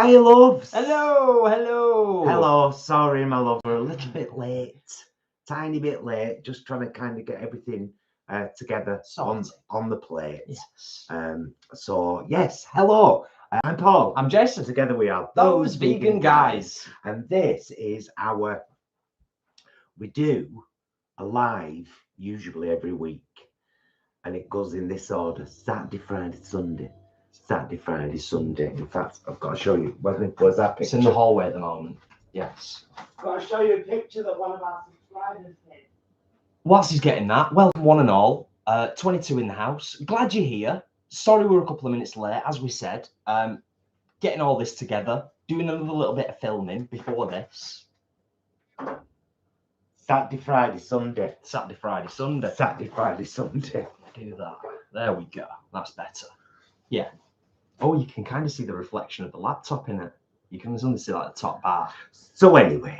Hi, loves. Hello. Sorry, my love, we're a little bit late. Tiny bit late. Just trying to kind of get everything together on the plate. Yes. So, yes, hello. I'm Paul. I'm Jason. Together we are Those vegan guys. And this is we do a live usually every week. And it goes in this order: Saturday, Friday, Sunday. Saturday, Friday, Sunday. In fact, I've got to show you. Where's that picture? It's in the hallway at the moment. Yes. I've got to show you a picture that one of our subscribers did. Whilst he's getting that, welcome one and all. 22 in the house. Glad you're here. Sorry we're a couple of minutes late, as we said. Getting all this together. Doing another little bit of filming before this. Saturday, Friday, Sunday. Saturday, Friday, Sunday. Saturday, Friday, Sunday. Do that. There we go. That's better. Yeah. Oh, you can kind of see the reflection of the laptop in it. You can only see like the top bar. So anyway,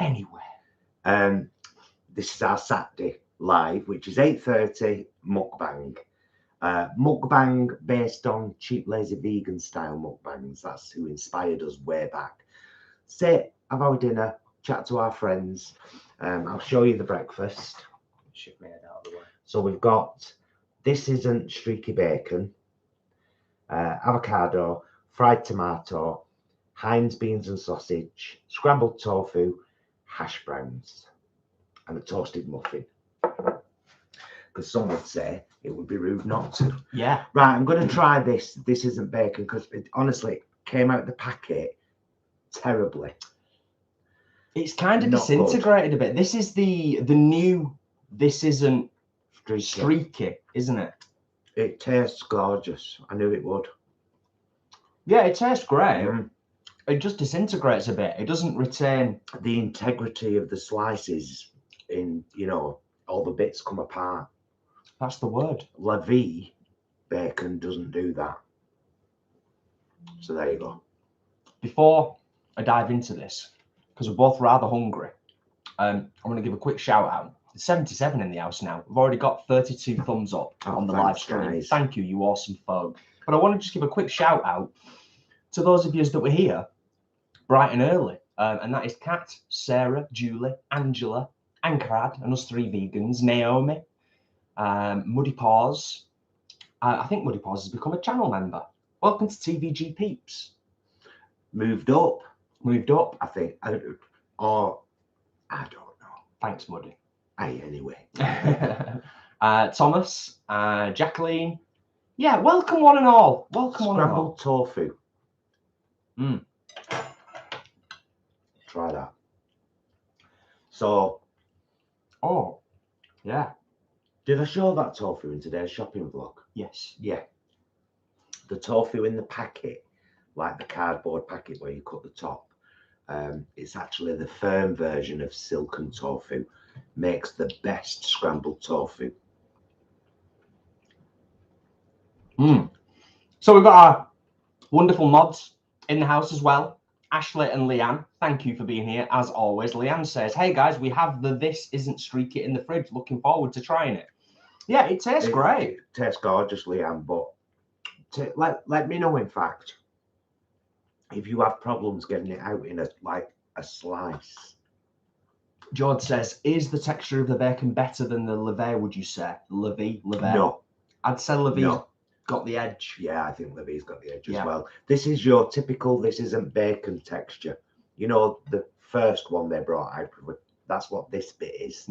this is our Saturday live, which is 8:30 mukbang. Mukbang based on cheap, lazy, vegan style mukbangs. That's who inspired us way back. Sit, have our dinner, chat to our friends. I'll show you the breakfast. Shift my head out of the way. So we've got, this isn't streaky bacon, avocado, fried tomato, Heinz beans and sausage, scrambled tofu, hash browns, and a toasted muffin. Because some would say it would be rude not to. Yeah. Right, I'm going to try this. This isn't bacon because it honestly came out the packet terribly. It's kind of Not disintegrated a bit. This is the new, this isn't streaky, isn't it? It tastes gorgeous. I knew it would. Yeah, it tastes great. It just disintegrates a bit. It doesn't retain the integrity of the slices. In, you know, all the bits come apart. That's the word. La Vie bacon doesn't do that. So there you go. Before I dive into this, because we're both rather hungry, I'm going to give a quick shout out. There's 77 in the house now. We've already got 32 thumbs up on the live stream. Guys. Thank you, you awesome folk. But I want to just give a quick shout out to those of you that were here bright and early. And that is Kat, Sarah, Julie, Angela, Angharads, and us three vegans, Naomi, Muddy Paws. I think Muddy Paws has become a channel member. Welcome to TVG Peeps. Moved up, I think. I don't know. Thanks, Muddy. Hey, anyway. Thomas, Jacqueline. Yeah, welcome one and all. Scrambled tofu. Try that. So. Oh, yeah. Did I show that tofu in today's shopping vlog? Yes. Yeah. The tofu in the packet, like the cardboard packet where you cut the top, it's actually the firm version of silken tofu. Makes the best scrambled tofu. So we've got our wonderful mods in the house as well. Ashley and Leanne, thank you for being here as always. Leanne says, hey guys, we have the This Isn't Streaky in the fridge. Looking forward to trying it. Yeah, it tastes great. It tastes gorgeous, Leanne, but let me know, in fact, if you have problems getting it out in a slice. George says, is the texture of the bacon better than the Levée, would you say? Levée? No. I'd say Levée's got the edge. Yeah, I think Levée's got the edge as well. This is your typical, this isn't bacon texture. You know, the first one they brought out, that's what this bit is.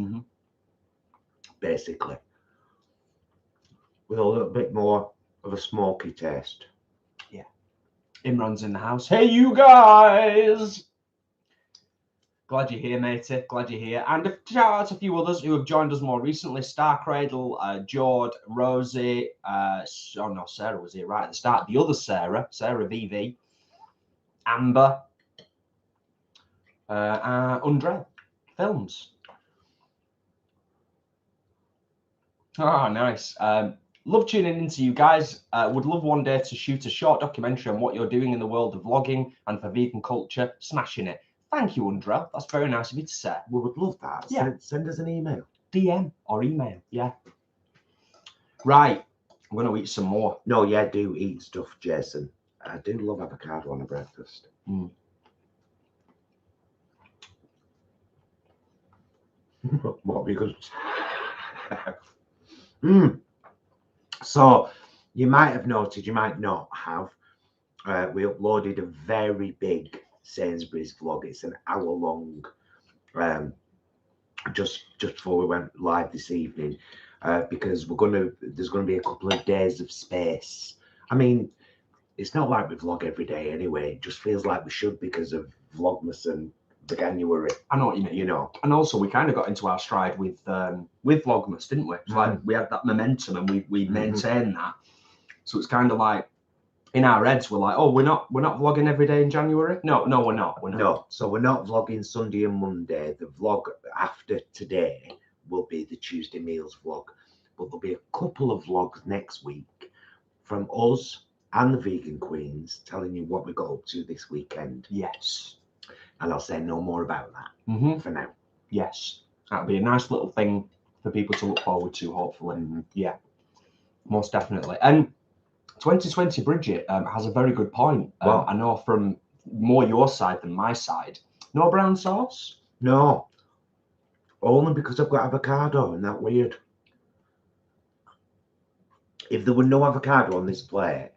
Basically. With a little bit more of a smoky taste. Yeah. Imran's in the house. Hey, you guys! Glad you're here, matey. Glad you're here. And a shout out to a few others who have joined us more recently. Star Cradle, Jord, Rosie. Sarah was here right at the start. The other Sarah VV. Amber. Undre Films. Ah, nice. Love tuning into you guys. Would love one day to shoot a short documentary on what you're doing in the world of vlogging and for vegan culture. Smashing it. Thank you, Undra. That's very nice of you to say. We would love that. Yeah. Send us an email. DM or email. Yeah. Right. I'm going to eat some more. No, yeah, do eat stuff, Jason. I do love avocado on a breakfast. Mm. What we could. So you might have noted, you might not have. We uploaded a very big Sainsbury's vlog. It's an hour long. Just before we went live this evening, because there's gonna be a couple of days of space. I mean, it's not like we vlog every day anyway. It just feels like we should because of Vlogmas and Veganuary. I know what you mean. You know. And also, we kind of got into our stride with Vlogmas, didn't we? It's like we had that momentum and we maintained that. So it's kind of like in our heads, we're like, oh, we're not vlogging every day in January. No, we're not. No, so we're not vlogging Sunday and Monday. The vlog after today will be the Tuesday meals vlog, but there'll be a couple of vlogs next week from us and the Vegan Queens telling you what we got up to this weekend. Yes. And I'll say no more about that for now. Yes. That'll be a nice little thing for people to look forward to, hopefully. Yeah, most definitely. And 2020 Bridget has a very good point. I know from more your side than my side. No brown sauce? No. Only because I've got avocado, and that weird. If there were no avocado on this plate,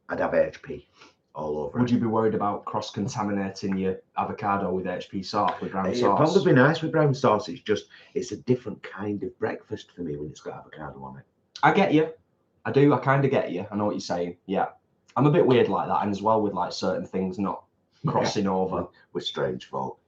I'd have HP all over. Would you be worried about cross-contaminating your avocado with HP sauce, with brown sauce? It'd probably be nice with brown sauce. It's a different kind of breakfast for me when it's got avocado on it. I get you. I do. I kind of get you. I know what you're saying. Yeah. I'm a bit weird like that. And as well with like certain things not crossing over. With strange folk.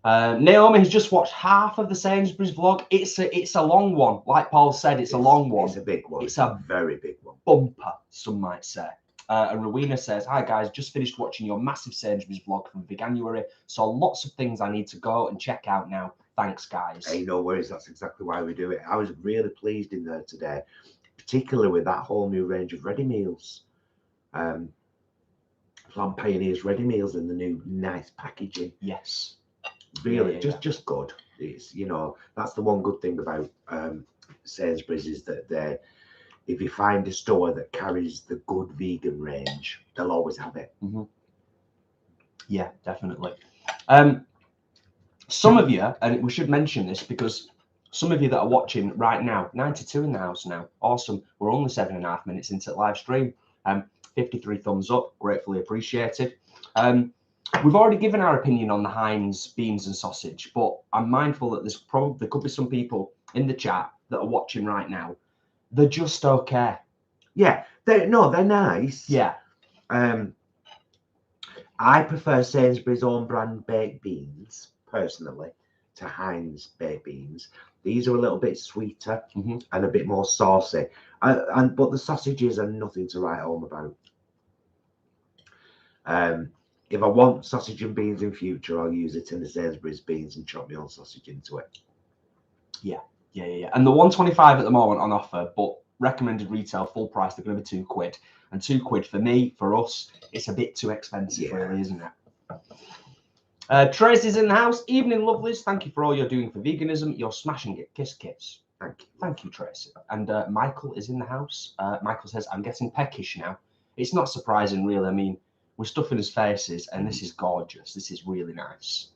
Naomi has just watched half of the Sainsbury's vlog. It's a long one. Like Paul said, it's a long one. It's a big one. It's a very big one. Bumper, some might say. And Rowena says, hi guys, just finished watching your massive Sainsbury's vlog from Veganuary. So lots of things I need to go and check out now. Thanks, guys. Hey, no worries. That's exactly why we do it. I was really pleased in there today, particularly with that whole new range of ready meals. From Pioneer's ready meals in the new nice packaging. Yes. Really, just good. It's, you know, that's the one good thing about Sainsbury's is that if you find a store that carries the good vegan range, they'll always have it. Yeah, definitely. Some of you, and we should mention this because some of you that are watching right now, 92 in the house now, awesome. We're only 7.5 minutes into the live stream. 53 thumbs up, gratefully appreciated. We've already given our opinion on the Heinz beans and sausage, but I'm mindful that there could be some people in the chat that are watching right now. They're just okay. Yeah, they're nice. Yeah. I prefer Sainsbury's own brand baked beans personally to Heinz baked beans. These are a little bit sweeter and a bit more saucy, but the sausages are nothing to write home about. If I want sausage and beans in future, I'll use it in the Sainsbury's beans and chop my own sausage into it. Yeah. And the 125 at the moment on offer, but recommended retail full price, they're going to be £2. And £2 for me, for us, it's a bit too expensive, really, isn't it? Tracy's in the house. Evening, lovelies. Thank you for all you're doing for veganism. You're smashing it. Kiss, kiss. Thank you, Tracy. And Michael is in the house. Michael says, I'm getting peckish now. It's not surprising, really. I mean, we're stuffing his faces, and this is gorgeous. This is really nice.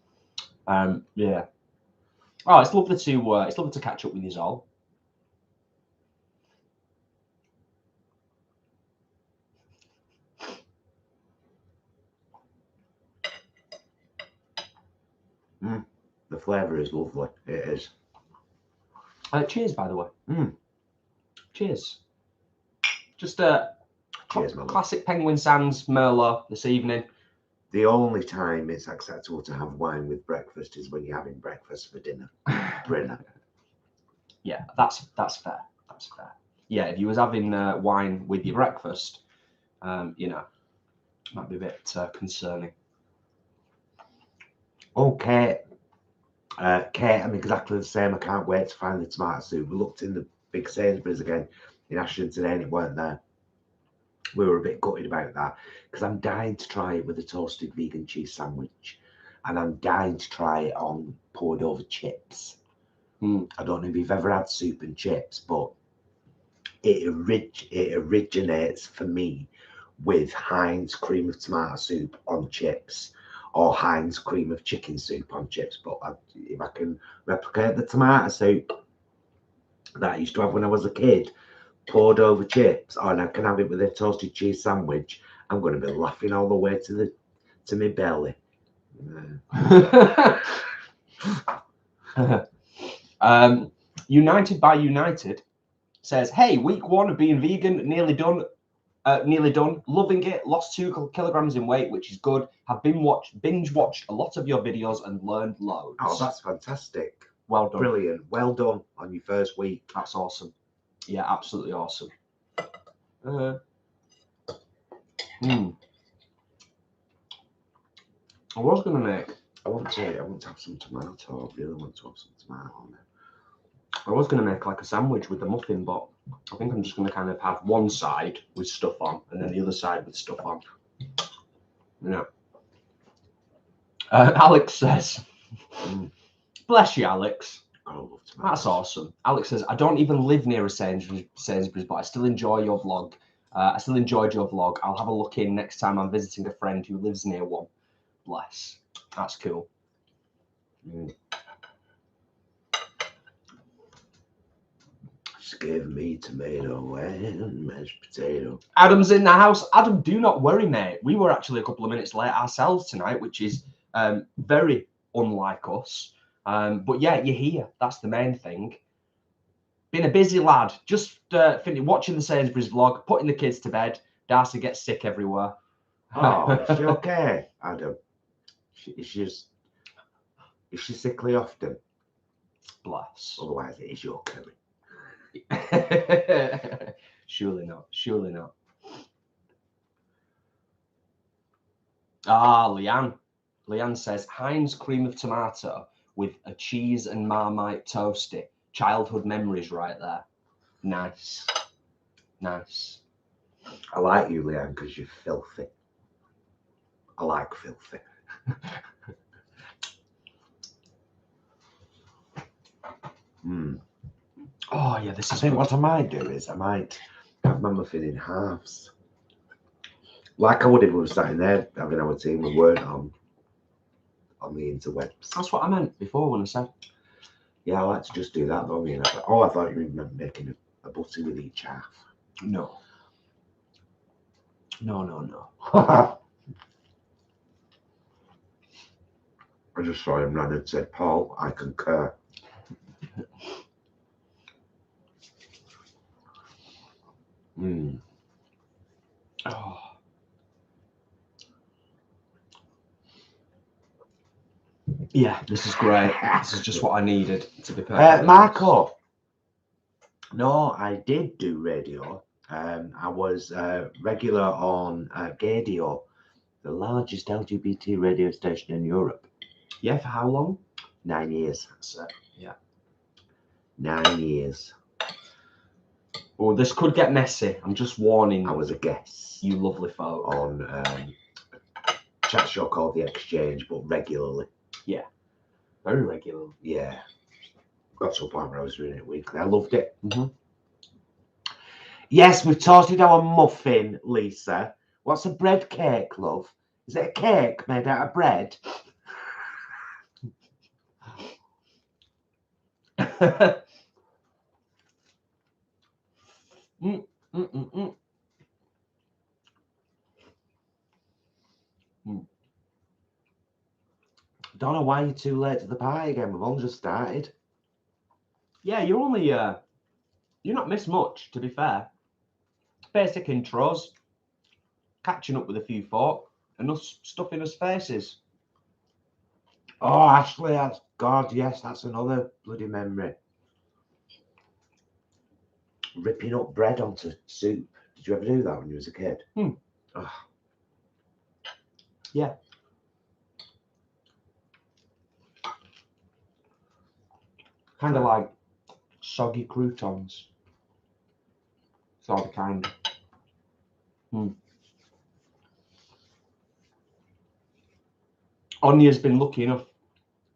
Yeah. Oh, it's lovely to catch up with you all. The flavour is lovely. It is. Cheers, by the way. Cheers. Just cheers, my classic Penguin Sands Merlot this evening. The only time it's acceptable to have wine with breakfast is when you're having breakfast for dinner. Brinner. Yeah, that's fair. That's fair. Yeah, if you was having wine with your breakfast, you know, might be a bit concerning. Okay. Kate, I'm exactly the same. I can't wait to find the tomato soup. We looked in the big Sainsbury's again in Ashton today and it weren't there. We were a bit gutted about that because I'm dying to try it with a toasted vegan cheese sandwich, and I'm dying to try it on poured over chips. I don't know if you've ever had soup and chips, but it originates for me with Heinz cream of tomato soup on chips, or Heinz cream of chicken soup on chips. But if I can replicate the tomato soup that I used to have when I was a kid, poured over chips, and I can have it with a toasted cheese sandwich, I'm going to be laughing all the way to my belly. United by United says, hey, week 1 of being vegan, nearly done. Loving it. Lost 2 kilograms in weight, which is good. Have binge watched a lot of your videos and learned loads. Oh, that's fantastic. Well done. Brilliant. Well done on your first week. That's awesome. Yeah, absolutely awesome. I was gonna make. I want to have some tomato. I really want to have some tomato on there. I was gonna make like a sandwich with the muffin, but I think I'm just gonna kind of have one side with stuff on, and then the other side with stuff on. Yeah. Alex says, "Bless you, Alex." I love tomatoes. That's awesome. Alex says, "I don't even live near a Sainsbury's, but I still enjoy your vlog. I still enjoyed your vlog. I'll have a look in next time I'm visiting a friend who lives near one. Bless." That's cool. Just gave me tomato and mashed potato. Adam's in the house. Adam, do not worry, mate. We were actually a couple of minutes late ourselves tonight, which is very unlike us. But yeah, you're here. That's the main thing. Been a busy lad. Just finished watching the Sainsbury's vlog, putting the kids to bed. Darcy gets sick everywhere. Oh, is she okay, Adam? Is she sickly often? Bless. Otherwise, it is your curry. Surely not. Surely not. Ah, Leanne. Leanne says, Heinz cream of tomato with a cheese and Marmite toasty. Childhood memories right there. Nice. Nice. I like you, Leanne, because you're filthy. I like filthy. Oh, yeah, this is I think what I might do is I might have my muffin in halves. Like I would if we were sat in there having our tea and we weren't on the interwebs. That's what I meant before when I said. Yeah, I like to just do that, don't you? I thought you meant making a butty with each half. No. No. I just saw him run and said, Paul, I concur. Oh. Yeah, this is great. This is just what I needed, to be perfect. Marco. No, I did do radio. I was regular on Gadio, the largest LGBT radio station in Europe. Yeah, for how long? 9 years. That's it. Yeah. 9 years. Oh, this could get messy. I'm just warning. I was a guest. You lovely folk. On a chat show called The Exchange, but regularly. Yeah. Very regular. Yeah. Got to a point where I was doing it weekly. I loved it. Yes, we've toasted our muffin, Lisa. What's a bread cake, love? Is it a cake made out of bread? Don't know why you're too late to the party again. We've only just started. Yeah, you're only you're not missed much, to be fair. Basic intros, catching up with a few folk, and us stuffing us faces. Oh, Ashley, that's God, yes, that's another bloody memory. Ripping up bread onto soup. Did you ever do that when you was a kid? Oh. Yeah. Kind of like soggy croutons. Sort of kind. Anya's been lucky enough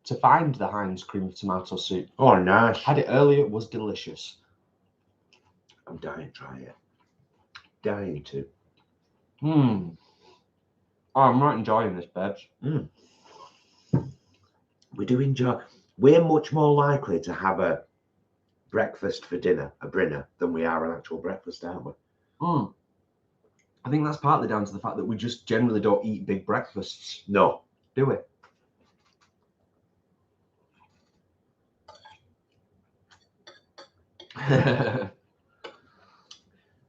to find the Heinz cream of tomato soup. Oh, nice. Had it earlier, it was delicious. I'm dying to try it. Dying to. Oh, I'm not enjoying this, babes. We do enjoy. We're much more likely to have a breakfast for dinner, a Brinner, than we are an actual breakfast, aren't we? I think that's partly down to the fact that we just generally don't eat big breakfasts. No. Do we?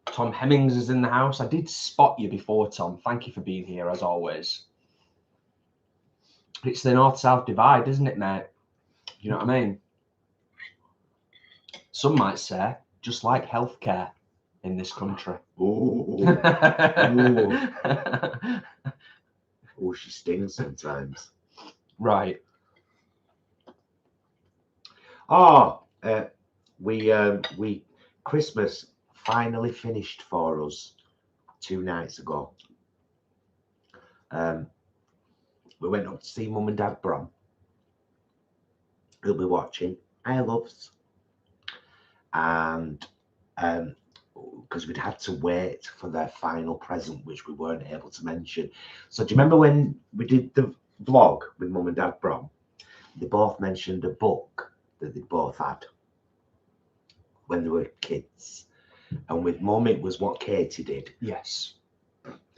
Tom Hemmings is in the house. I did spot you before, Tom. Thank you for being here, as always. It's the north-south divide, isn't it, mate? You know what I mean? Some might say, just like healthcare in this country. Oh, she stings sometimes. Right. Oh, we Christmas finally finished for us 2 nights ago. We went up to see Mum and Dad Brom. Who'll be watching. I loves. And because we'd had to wait for their final present, which we weren't able to mention. So do you remember when we did the vlog with Mum and Dad Brom? They both mentioned a book that they both had when they were kids. And with Mum, it was What Katie Did. Yes.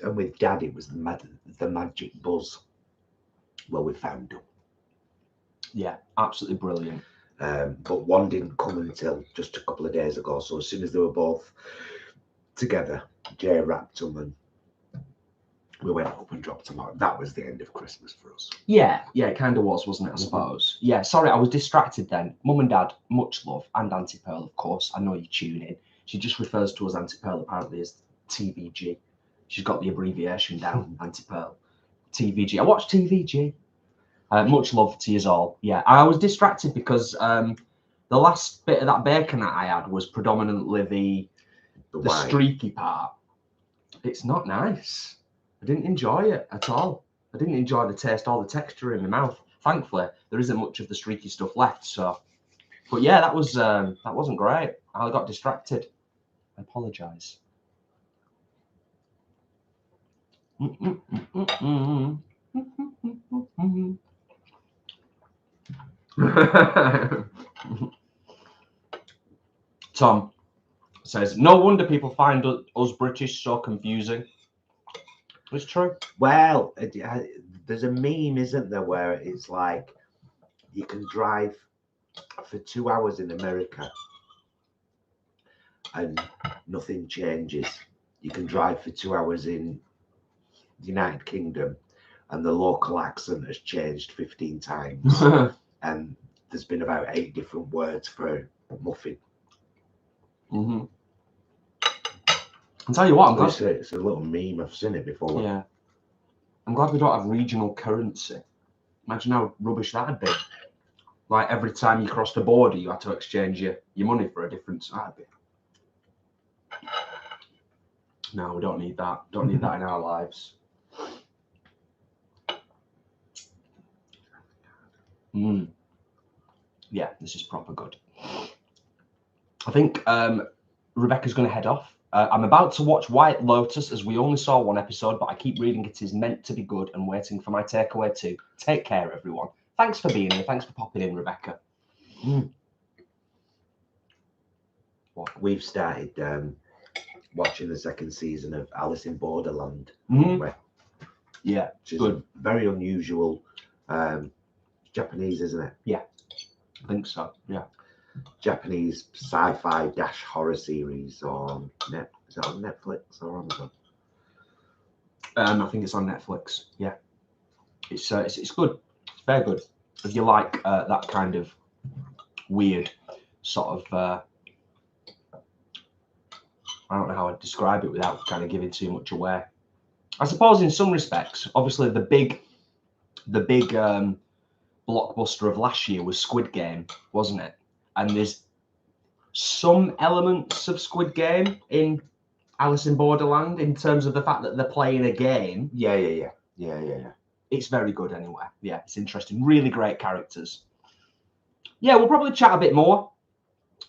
And with Dad, it was the Magic Buzz. Well, we found them. Yeah, absolutely brilliant. But one didn't come until just a couple of days ago. So as soon as they were both together, Jay wrapped them and we went up and dropped them out. That was the end of Christmas for us. Yeah, it kind of was, wasn't it, I suppose? Yeah, sorry, I was distracted then. Mum and Dad, much love, and Auntie Pearl, of course. I know you tune in. She just refers to us, Auntie Pearl, apparently, as TVG. She's got the abbreviation down, Auntie Pearl. TVG. I watched TVG. Much love to you all. Yeah, I was distracted because the last bit of that bacon that I had was predominantly the streaky part. It's not nice. I didn't enjoy it at all. I didn't enjoy the taste or the texture in my mouth. Thankfully, there isn't much of the streaky stuff left. So, but yeah, that wasn't great. I got distracted. I apologise. Tom says, no wonder people find us British so confusing. It's true. Well, there's a meme, isn't there, where it's like you can drive for 2 hours in America and nothing changes. You can drive for 2 hours in the United Kingdom and the local accent has changed 15 times. And there's been about 8 different words for muffin. I'll tell you what, I'm glad it's a little meme. I've seen it before. Yeah. I'm glad we don't have regional currency. Imagine how rubbish that'd be. Like every time you crossed the border, you had to exchange your money for a different side. No, we don't need that. Don't need that in our lives. Yeah, this is proper good. I think Rebecca's going to head off. I'm about to watch White Lotus, as we only saw 1 episode, but I keep reading it is meant to be good and waiting for my takeaway too. Take care, everyone. Thanks for being here. Thanks for popping in, Rebecca. What? We've started watching the 2nd season of Alice in Borderland. Yeah, which is good. Very unusual. Japanese, isn't it? Yeah, I think so. Yeah. Japanese sci-fi horror series on is it on Netflix or Amazon? I think it's on Netflix. Yeah, it's good. It's very good. If you like that kind of weird sort of, I don't know how I'd describe it without kind of giving too much away. I suppose in some respects, obviously the big blockbuster of last year was Squid Game, wasn't it? And there's some elements of Squid Game in Alice in Borderland in terms of the fact that they're playing a game. Yeah. It's very good anyway. Yeah, it's interesting. Really great characters. Yeah, we'll probably chat a bit more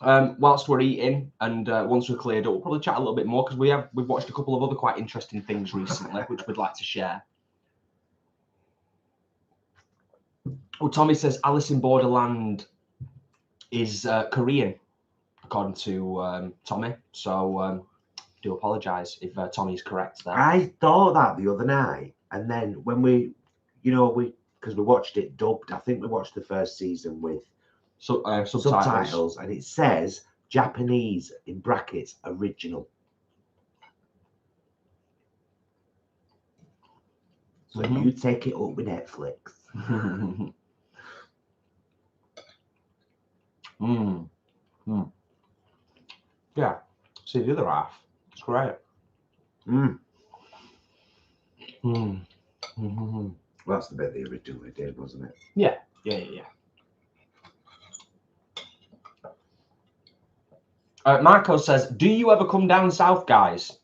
Whilst we're eating, and once we're cleared up, we'll probably chat a little bit more because we've watched a couple of other quite interesting things recently, which we'd like to share. Oh, Tommy says Alice in Borderland is Korean, according to Tommy. So do apologise if Tommy's correct there. I thought that the other night, and then when we because we watched it dubbed. I think we watched the first season with subtitles, and it says Japanese in brackets original. So you take it up with Netflix. Yeah. See the other half. It's great. Well, that's the bit they originally did, wasn't it? Yeah. Marco says, do you ever come down south, guys?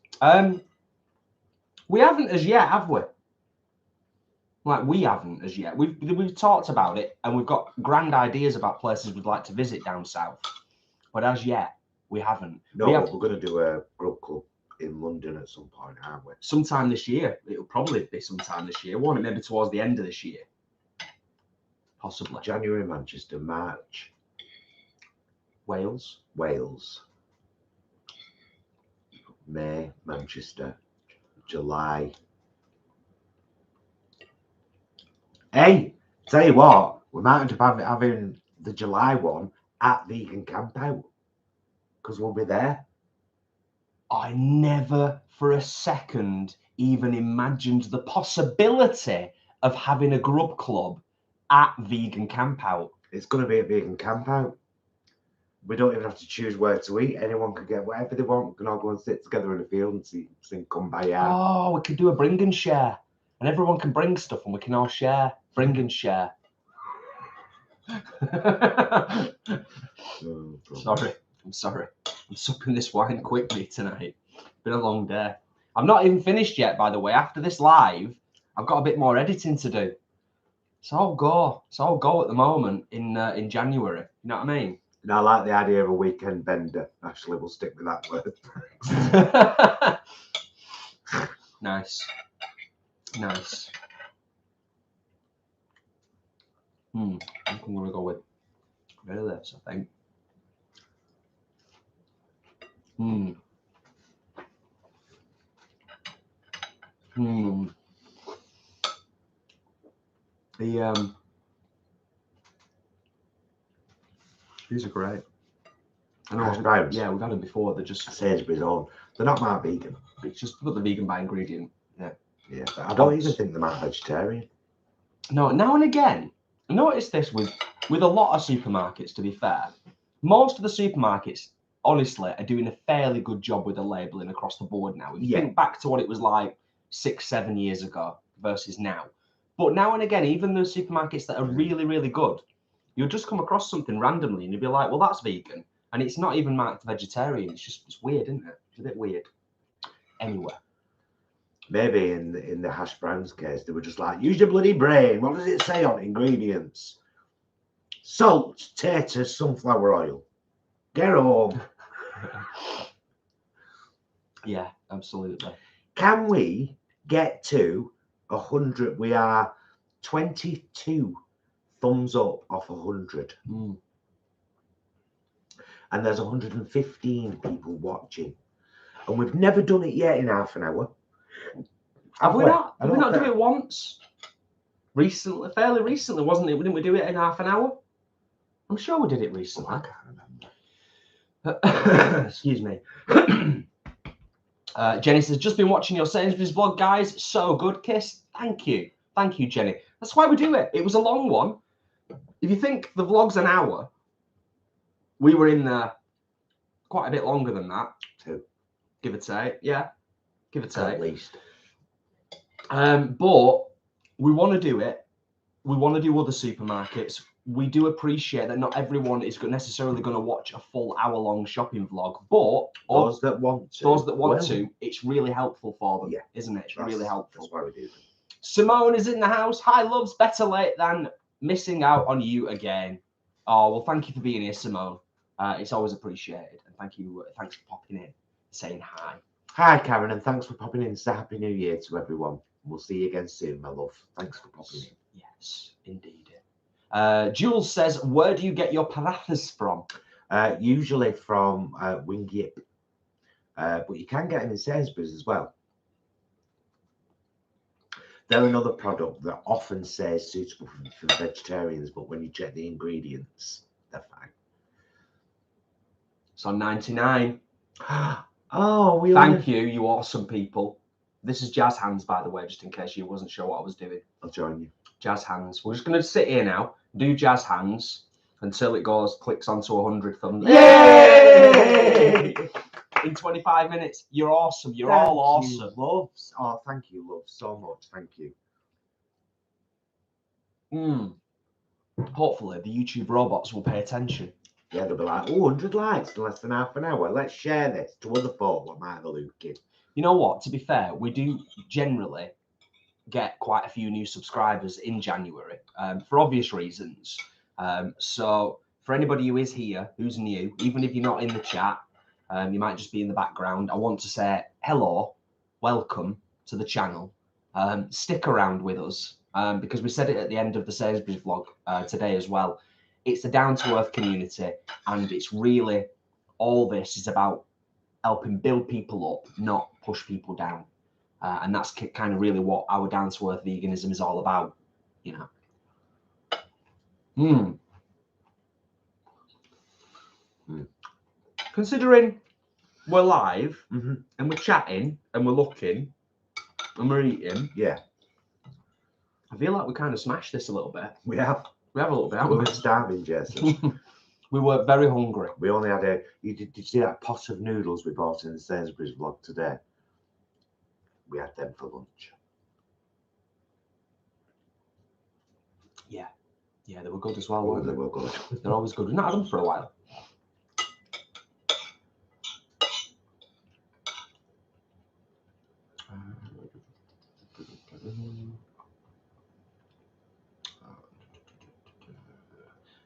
We haven't as yet, have we? Like, we haven't as yet. We've talked about it, and we've got grand ideas about places we'd like to visit down south. But as yet, we haven't. No, but we're going to do a grub club in London at some point, aren't we? Sometime this year. It'll probably be sometime this year. Won't it? Maybe towards the end of this year. Possibly. January, Manchester. March, Wales. May, Manchester. July. Hey, tell you what, we might end up having the July one at Vegan Campout because we'll be there. I never for a second even imagined the possibility of having a grub club at Vegan Campout. It's going to be at Vegan Campout. We don't even have to choose where to eat. Anyone can get whatever they want. We can all go and sit together in a field and sing Kumbaya. Oh, we could do a bring and share. And everyone can bring stuff and we can all share. Bring and share. Sorry. I'm sorry. I'm supping this wine quickly tonight. It's been a long day. I'm not even finished yet, by the way. After this live, I've got a bit more editing to do. It's all go. It's all go at the moment in January. You know what I mean? And I like the idea of a weekend bender. Actually, we'll stick with that word. Nice. I'm going to go with this, I think. These are great. I know. Yeah, we've had them before. They're just Sainsbury's own. They're not marked vegan. It's just got the vegan by ingredient. Yeah. I don't even think they're marked vegetarian. No, now and again, I noticed this with a lot of supermarkets, to be fair. Most of the supermarkets, honestly, are doing a fairly good job with the labelling across the board now. If you think back to what it was like 6-7 years ago versus now. But now and again, even the supermarkets that are really, really good, you'll just come across something randomly and you'll be like, well, that's vegan. And it's not even marked vegetarian. It's weird, isn't it? It's a bit weird. Anyway. Maybe in the hash browns case, they were just like, use your bloody brain. What does it say on ingredients? Salt, taters, sunflower oil. Get home. Yeah, absolutely. Can we get to 100? We are 22 thumbs up off 100. And there's 115 people watching. And we've never done it yet in half an hour. Have we not done it once? Recently, fairly recently, wasn't it? Didn't we do it in half an hour? I'm sure we did it recently. I can't remember. Excuse me. Jenny says, just been watching your Sainsbury's vlog, guys. So good. Kiss. Thank you, Jenny. That's why we do it. It was a long one. If you think the vlog's an hour, we were in there quite a bit longer than that. 2. Give or take. Yeah. Give or take. At least. But we want to do it. We want to do other supermarkets. We do appreciate that not everyone is necessarily going to watch a full hour-long shopping vlog, but those that want to, it's really helpful for them, isn't it? It's really helpful. That's why we do them. Simone is in the house. Hi, loves. Better late than missing out on you again. Oh, well, thank you for being here, Simone. It's always appreciated. And thanks for popping in, saying hi. Hi, Karen, and thanks for popping in. Say Happy New Year to everyone. We'll see you again soon, my love. Thanks for popping in. Yes, indeed. Jules says, where do you get your parathas from? Usually from Wing Yip, but you can get them in Sainsbury's as well. They're another product that often says suitable for vegetarians, but when you check the ingredients, they're fine. It's on 99. Oh, Thank you, you awesome people. This is jazz hands, by the way, just in case you wasn't sure what I was doing. I'll join you. Jazz hands. We're just going to sit here now, do jazz hands until it clicks onto 100 thumbs. Yay! In 25 minutes. You're awesome. You're all awesome. Loves. Oh, thank you, love, so much. Thank you. Hopefully, the YouTube robots will pay attention. Yeah, they'll be like, oh, 100 likes in less than half an hour. Let's share this to other folk what might have looking. You know what? To be fair, we do generally get quite a few new subscribers in January for obvious reasons. So for anybody who is here, who's new, even if you're not in the chat, you might just be in the background. I want to say hello, welcome to the channel. Stick around with us because we said it at the end of the Sainsbury's vlog today as well. It's a down-to-earth community, and it's really all this is about helping build people up, not push people down. And that's kind of really what our down-to-earth veganism is all about, you know. Considering we're live and we're chatting and we're looking and we're eating, yeah, I feel like we kind of smashed this a little bit. We have a little bit. We were starving, Jason. We were very hungry. We only had did you see that pot of noodles we bought in the Sainsbury's vlog today? We had them for lunch. Yeah, they were good as well, weren't they? They were good. They're always good. We've not had them for a while.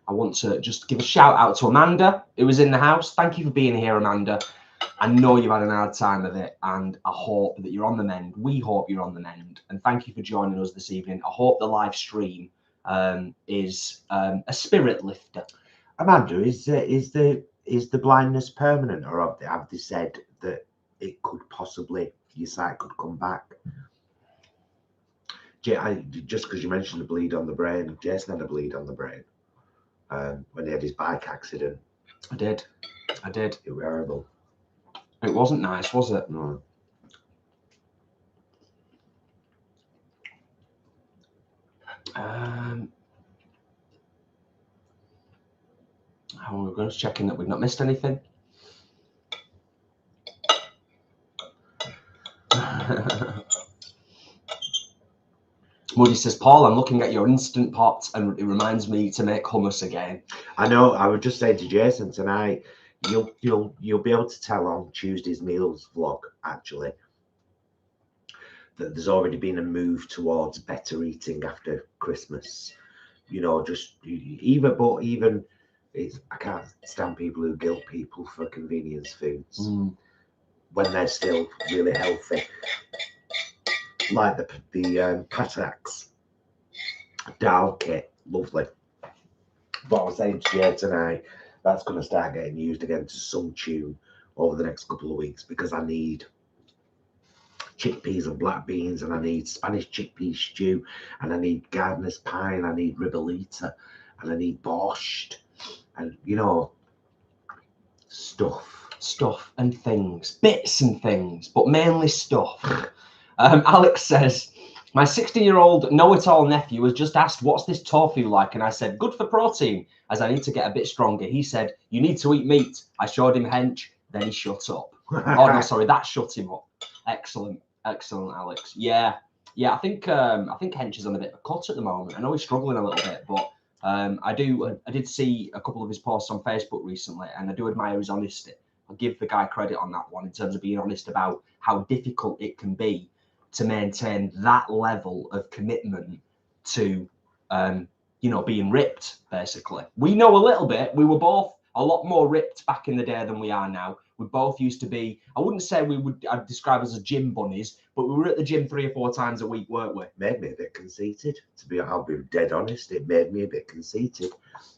I want to just give a shout out to Amanda, who was in the house. Thank you for being here, Amanda. I know you've had an hard time of it, and I hope that you're on the mend. We hope you're on the mend, and thank you for joining us this evening. I hope the live stream is a spirit lifter. Amanda, is the blindness permanent, or have they said that it could possibly, your sight could come back? Just because you mentioned the bleed on the brain, Jason had a bleed on the brain when he had his bike accident. I did. It was horrible. It wasn't nice, was it? No. We're just checking that we've not missed anything. Moody says, Paul, I'm looking at your Instant Pot and it reminds me to make hummus again. I know. I would just say to Jason tonight, you'll be able to tell on Tuesday's meals vlog actually that there's already been a move towards better eating after Christmas. You know, even I can't stand people who guilt people for convenience foods when they're still really healthy. Like the Pataks dal kit, lovely. But I was saying to you tonight, that's going to start getting used again to some tune over the next couple of weeks because I need chickpeas and black beans, and I need Spanish chickpea stew, and I need gardener's pie, and I need ribollita, and I need borscht, and you know, stuff and things, bits and things, but mainly stuff. Alex says, my 60-year-old know-it-all nephew was just asked, what's this tofu like? And I said, good for protein, as I need to get a bit stronger. He said, you need to eat meat. I showed him hench, then he shut up. Oh, no, sorry, that shut him up. Excellent, Alex. Yeah, I think hench is on a bit of a cut at the moment. I know he's struggling a little bit, but I did see a couple of his posts on Facebook recently, and I do admire his honesty. I'll give the guy credit on that one in terms of being honest about how difficult it can be to maintain that level of commitment to, being ripped, basically. We know a little bit. We were both a lot more ripped back in the day than we are now. We both used to be, I wouldn't say I'd describe us as gym bunnies, but we were at the gym 3 or 4 times a week, weren't we? Made me a bit conceited. I'll be dead honest. It made me a bit conceited,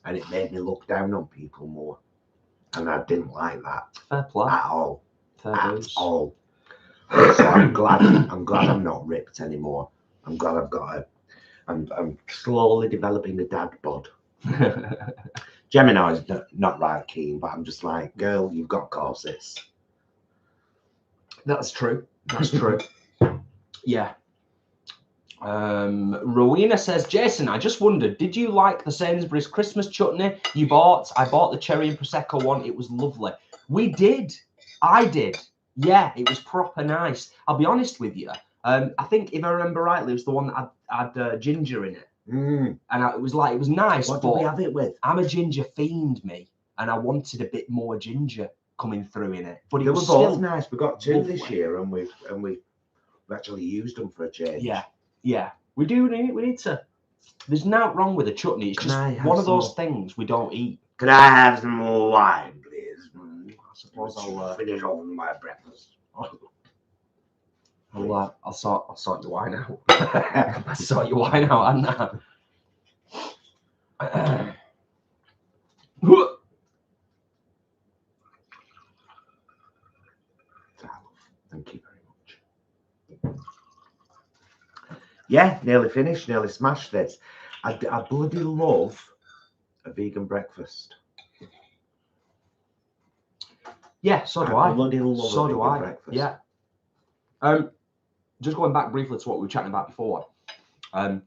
and it made me look down on people more, and I didn't like that. Fair play. At all. Fair At dues. all. So I'm glad I'm not ripped anymore. I'm glad I've got I'm slowly developing a dad bod. Gemini's not right keen, but I'm just like, girl, you've got corsets. That's true. That's true. Yeah. Rowena says, Jason, I just wondered, did you like the Sainsbury's Christmas chutney you bought? I bought the cherry and prosecco one. It was lovely. We did. I did. Yeah, it was proper nice. I'll be honest with you. I think if I remember rightly, it was the one that had ginger in it. And it was nice. What do we have it with? I'm a ginger fiend, me, and I wanted a bit more ginger coming through in it. But it They was were both still nice. We got 2 lovely. this year, and we've actually used them for a change. Yeah. We need to. There's nothing wrong with a chutney. It's just one of those things we don't eat. Can I have some more wine, please? I suppose I'll finish off my breakfast. I'll sort your wine out. I'll sort your wine out, hadn't I? Thank you very much. Yeah, nearly finished, nearly smashed this. I bloody love a vegan breakfast. Yeah, so do I. Bloody love So a do vegan I. breakfast. Yeah. Just going back briefly to what we were chatting about before. I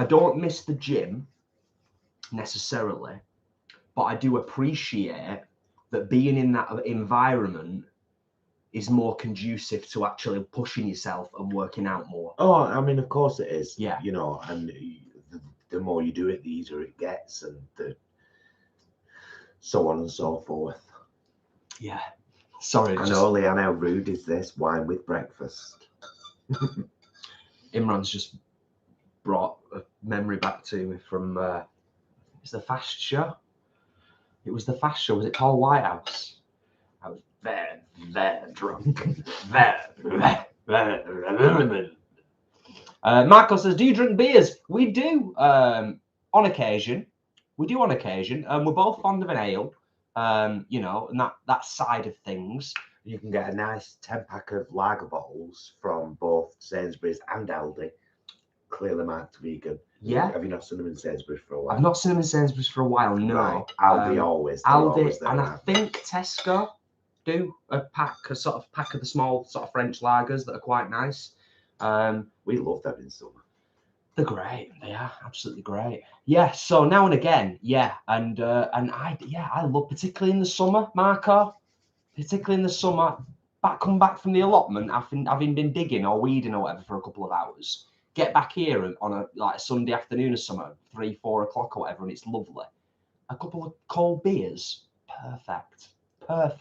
don't miss the gym necessarily, but I do appreciate that being in that environment is more conducive to actually pushing yourself and working out more. Oh, I mean, of course it is. Yeah. You know, and the more you do it, the easier it gets, and so on and so forth. Yeah. Sorry. I know, Leanne, how rude is this? Wine with breakfast. Imran's just brought a memory back to me from it's the Fast Show. It was the Fast Show. Was it called White House? I was very drunk. Marco says, do you drink beers? We do on occasion. We do on occasion. We're both fond of an ale. You know, and that side of things. You can get a nice 10-pack of lager bottles from both Sainsbury's and Aldi, clearly marked vegan. Yeah. Have you not seen them in Sainsbury's for a while? I've not seen them in Sainsbury's for a while, no. Right. Aldi always. Aldi, and I think Tesco do a sort of pack of the small sort of French lagers that are quite nice. We love them in summer. They're great. They are absolutely great. Yeah. So now and again, yeah, and I love, particularly in the summer, Marco. Particularly in the summer, come back from the allotment, having been digging or weeding or whatever for a couple of hours. Get back here on a Sunday afternoon or something, 3, 4 o'clock or whatever, and it's lovely. A couple of cold beers, perfect. Oh,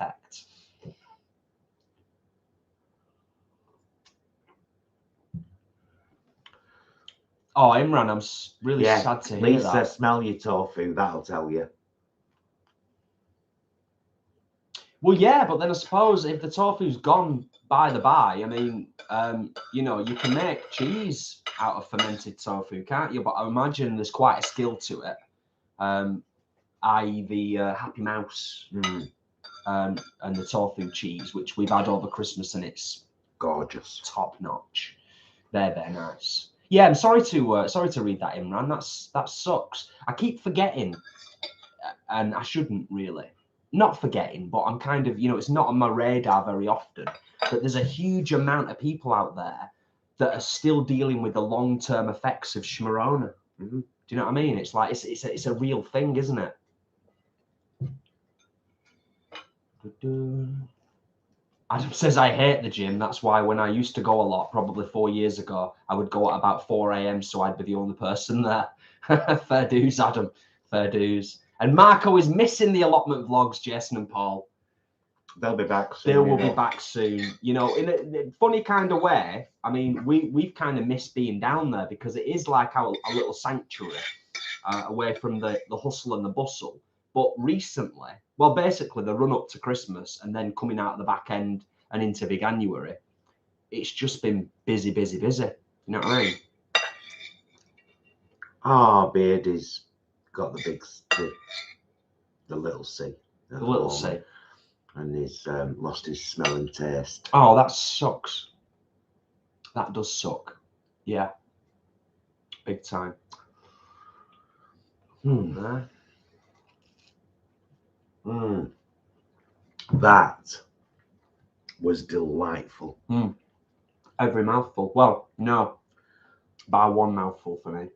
Imran, I'm really sad to hear Lisa, that. smell your tofu, that'll tell you. Well, yeah, but then I suppose if the tofu's gone by the by, I mean, you know, you can make cheese out of fermented tofu, can't you? But I imagine there's quite a skill to it, i.e. the Happy Mouse and the tofu cheese, which we've had over Christmas, and it's gorgeous, top notch. They're nice. Yeah, I'm sorry to read that, Imran. That sucks. I keep forgetting, and I shouldn't really. Not forgetting, but I'm kind of, you know, it's not on my radar very often, but there's a huge amount of people out there that are still dealing with the long-term effects of schmarona. Do you know what I mean? It's like, it's a real thing, isn't it? Adam says, I hate the gym. That's why when I used to go a lot, probably 4 years ago, I would go at about 4 a.m. so I'd be the only person there. Fair dues, Adam. Fair dues. And Marco is missing the allotment vlogs, Jason and Paul. They'll be back soon. They will be back soon. You know, in a funny kind of way. I mean, we've kind of missed being down there because it is like our little sanctuary. away from the hustle and the bustle. But recently, well, basically the run up to Christmas and then coming out the back end and into Veganuary, it's just been busy, busy, busy. You know what I mean? Oh, Beardy's got the big, the little C. The little C. And he's lost his smell and taste. Oh, that sucks. That does suck. Yeah. Big time. That was delightful. Every mouthful. Well, no. By one mouthful for me.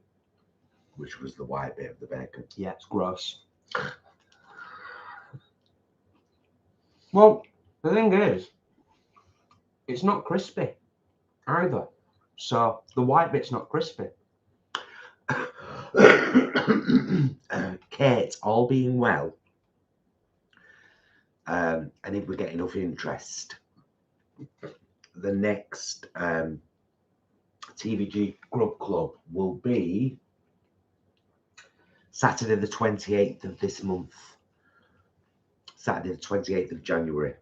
Which was the white bit of the bacon. Yeah, it's gross. Well, the thing is, it's not crispy either. So the white bit's not crispy. Kate, all being well, and if we get enough interest, the next TVG Grub Club will be Saturday the 28th of this month. Saturday the 28th of January.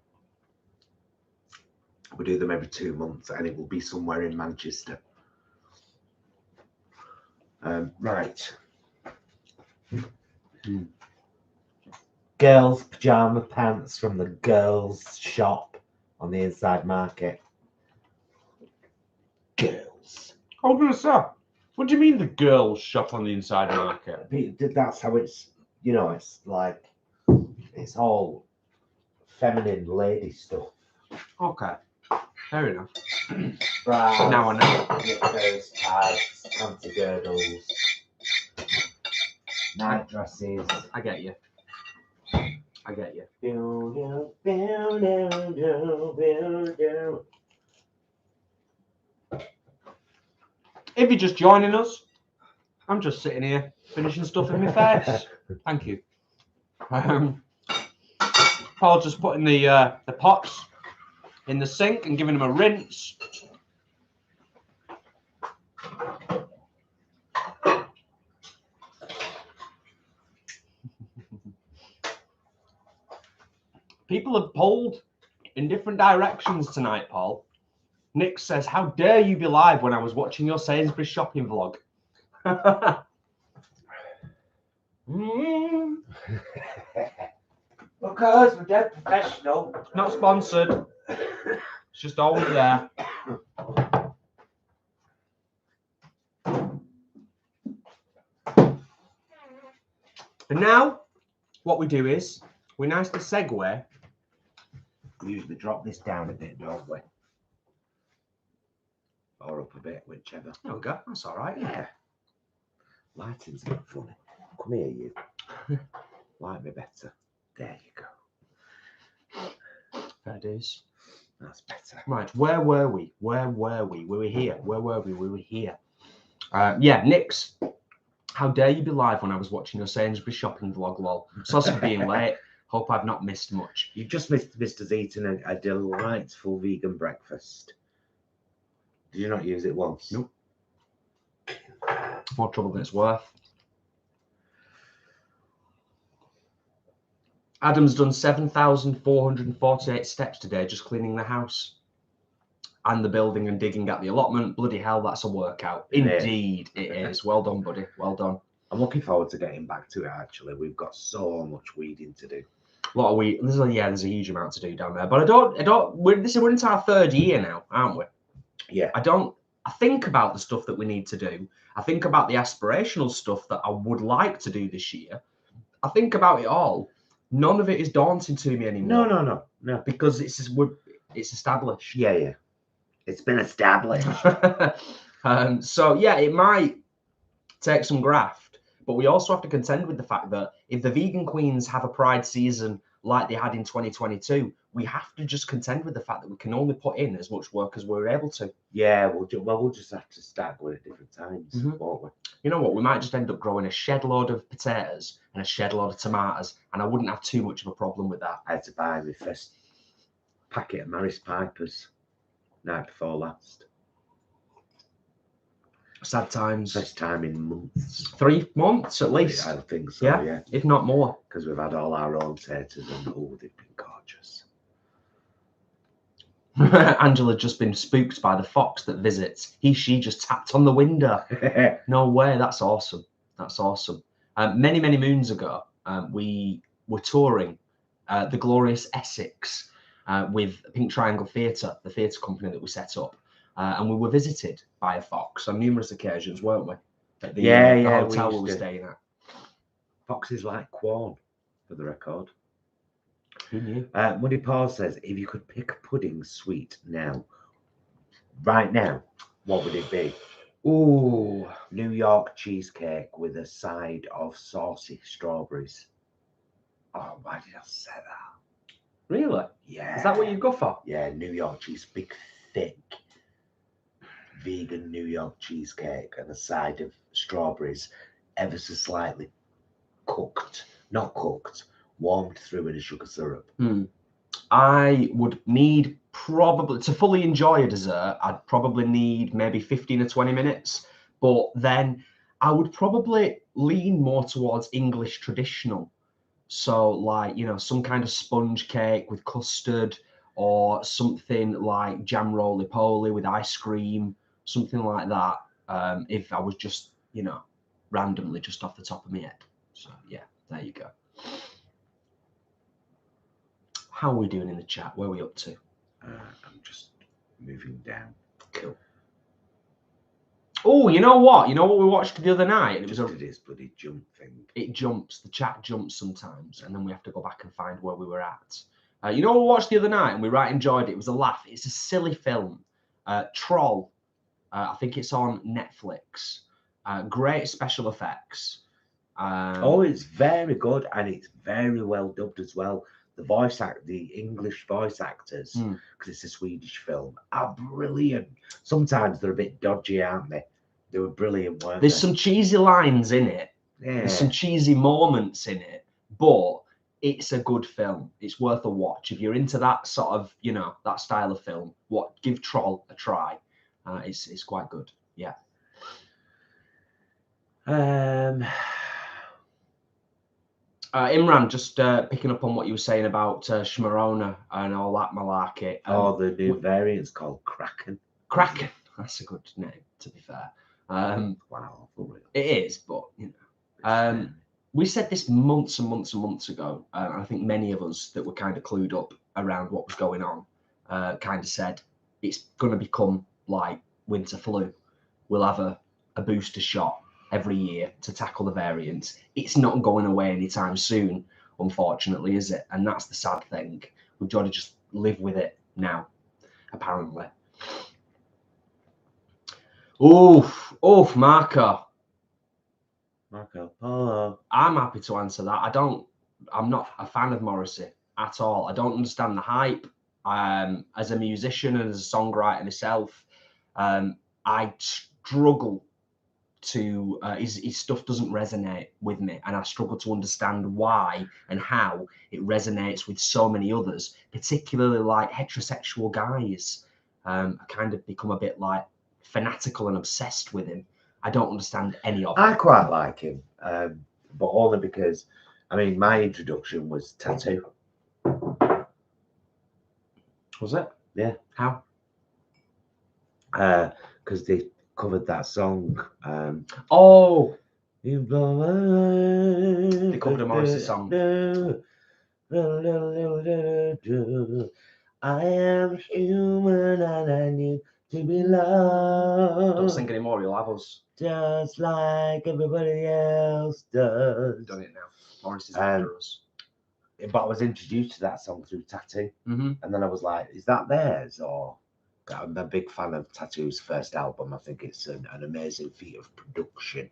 We do them every 2 months and it will be somewhere in Manchester. Right. Girls' pyjama pants from the girls' shop on the inside market. Girls. I was going to say, what do you mean the girls' shop on the inside market? That's how it's, you know, it's like, it's all feminine lady stuff. Okay, fair enough. Bras, Now I know. knickers, tights, panty girdles, night dresses. I get you. I get you. If you're just joining us, I'm just sitting here finishing stuff in my face. Thank you. Paul's just putting the pots in the sink and giving them a rinse. People have pulled in different directions tonight, Paul. Nick says, how dare you be live when I was watching your Sainsbury's shopping vlog? Because we're dead professional. Not sponsored. It's just always there. And now, what we do is, we nicely segue. We usually drop this down a bit, don't we? Or up a bit, whichever. There we go. That's all right. Yeah. Lighting's a bit funny. Come here, you. Light me better. There you go. Fair dues. That's better. Right, where were we? Where were we? We were here. Where were we? We were here. Yeah, Nick's. How dare you be live when I was watching your Sainsbury's shopping vlog, lol. Sorry for being late. Hope I've not missed much. You've just missed us eating a delightful vegan breakfast. Did you not use it once? Nope. More trouble than it's worth. Adam's done 7,448 steps today just cleaning the house and the building and digging at the allotment. Bloody hell, that's a workout. Indeed, it is. Well done, buddy. Well done. I'm looking forward to getting back to it, actually. We've got so much weeding to do. A lot of weed. There's a huge amount to do down there. But we're into our third year now, aren't we? Yeah. I think about the stuff that we need to do. I think about the aspirational stuff that I would like to do this year. I think about it all. None of it is daunting to me anymore. No. Because it's established. Yeah. It's been established. So yeah, it might take some graft, but we also have to contend with the fact that if the vegan queens have a pride season like they had in 2022, we have to just contend with the fact that we can only put in as much work as we're able to. Yeah, we'll just have to stagger at different times, won't we? You know what? We might just end up growing a shed load of potatoes and a shed load of tomatoes, and I wouldn't have too much of a problem with that. I had to buy my first packet of Maris Pipers night before last. Sad times. First time in months. 3 months at least. I think so, Yeah, yeah. if not more. Because we've had all our own taters and oh, they've been gorgeous. Angela just been spooked by the fox that visits. She just tapped on the window. No way, that's awesome. That's awesome. Many moons ago, we were touring the glorious Essex with Pink Triangle Theatre, the theatre company that we set up. And we were visited by a fox on numerous occasions, weren't we? At the, the hotel we were staying at. Foxes like Quorn, for the record. Who knew? Muddy Paul says, if you could pick a pudding sweet now, right now, what would it be? Ooh, New York cheesecake with a side of saucy strawberries. Oh, why did I say that? Really? Yeah. Is that what you go for? Yeah, New York cheese, big, thick, vegan New York cheesecake and a side of strawberries, ever so slightly cooked, not cooked, warmed through in a sugar syrup. I would need probably, to fully enjoy a dessert, I'd probably need maybe 15 or 20 minutes. But then I would probably lean more towards English traditional. So like, you know, some kind of sponge cake with custard or something like jam roly-poly with ice cream, something like that. If I was just, you know, randomly just off the top of my head. So yeah, there you go. How are we doing in the chat? Where are we up to? I'm just moving down. Cool. Oh, you know what? You know what we watched the other night? And it was this bloody jump thing. It jumps. The chat jumps sometimes, and then we have to go back and find where we were at. You know what we watched the other night, and we right enjoyed it. It was a laugh. It's a silly film. Troll. I think it's on Netflix. Great special effects. Oh, it's very good, and it's very well dubbed as well. The English voice actors, because it's a Swedish film, are brilliant. Sometimes they're a bit dodgy, aren't they? They were brilliant, weren't There's some cheesy lines in it. Yeah. There's some cheesy moments in it, but it's a good film. It's worth a watch. If you're into that sort of, you know, that style of film, give Troll a try. It's quite good. Yeah. Imran, just picking up on what you were saying about Shmarona and all that malarkey. The new variant's called Kraken. Kraken. That's a good name, to be fair. Wow, for real. It is, but you know. We said this months and months ago, and I think many of us that were kind of clued up around what was going on kind of said it's going to become like winter flu. We'll have a booster shot every year to tackle the variants. It's not going away anytime soon, unfortunately, is it? And that's the sad thing. We've got to just live with it now, apparently. Oof, Marco. Marco Polo. I'm happy to answer that. I'm not a fan of Morrissey at all. I don't understand the hype. As a musician and as a songwriter myself, I struggle to his stuff doesn't resonate with me, and I struggle to understand why and how it resonates with so many others, particularly like heterosexual guys. I kind of become a bit like fanatical and obsessed with him. I don't understand any of it. I quite like him, but only because, I mean, my introduction was Tattoo. Was it? Yeah. How? Because they covered that song. They covered a Morrissey song. I am human and I need to be loved. Don't sing anymore, you'll have us. Just like everybody else does. We've done it now. Morrissey's after us. But I was introduced to that song through Tattoo. Mm-hmm. And then I was like, is that theirs? Or I'm a big fan of Tattoo's first album. I think it's an amazing feat of production.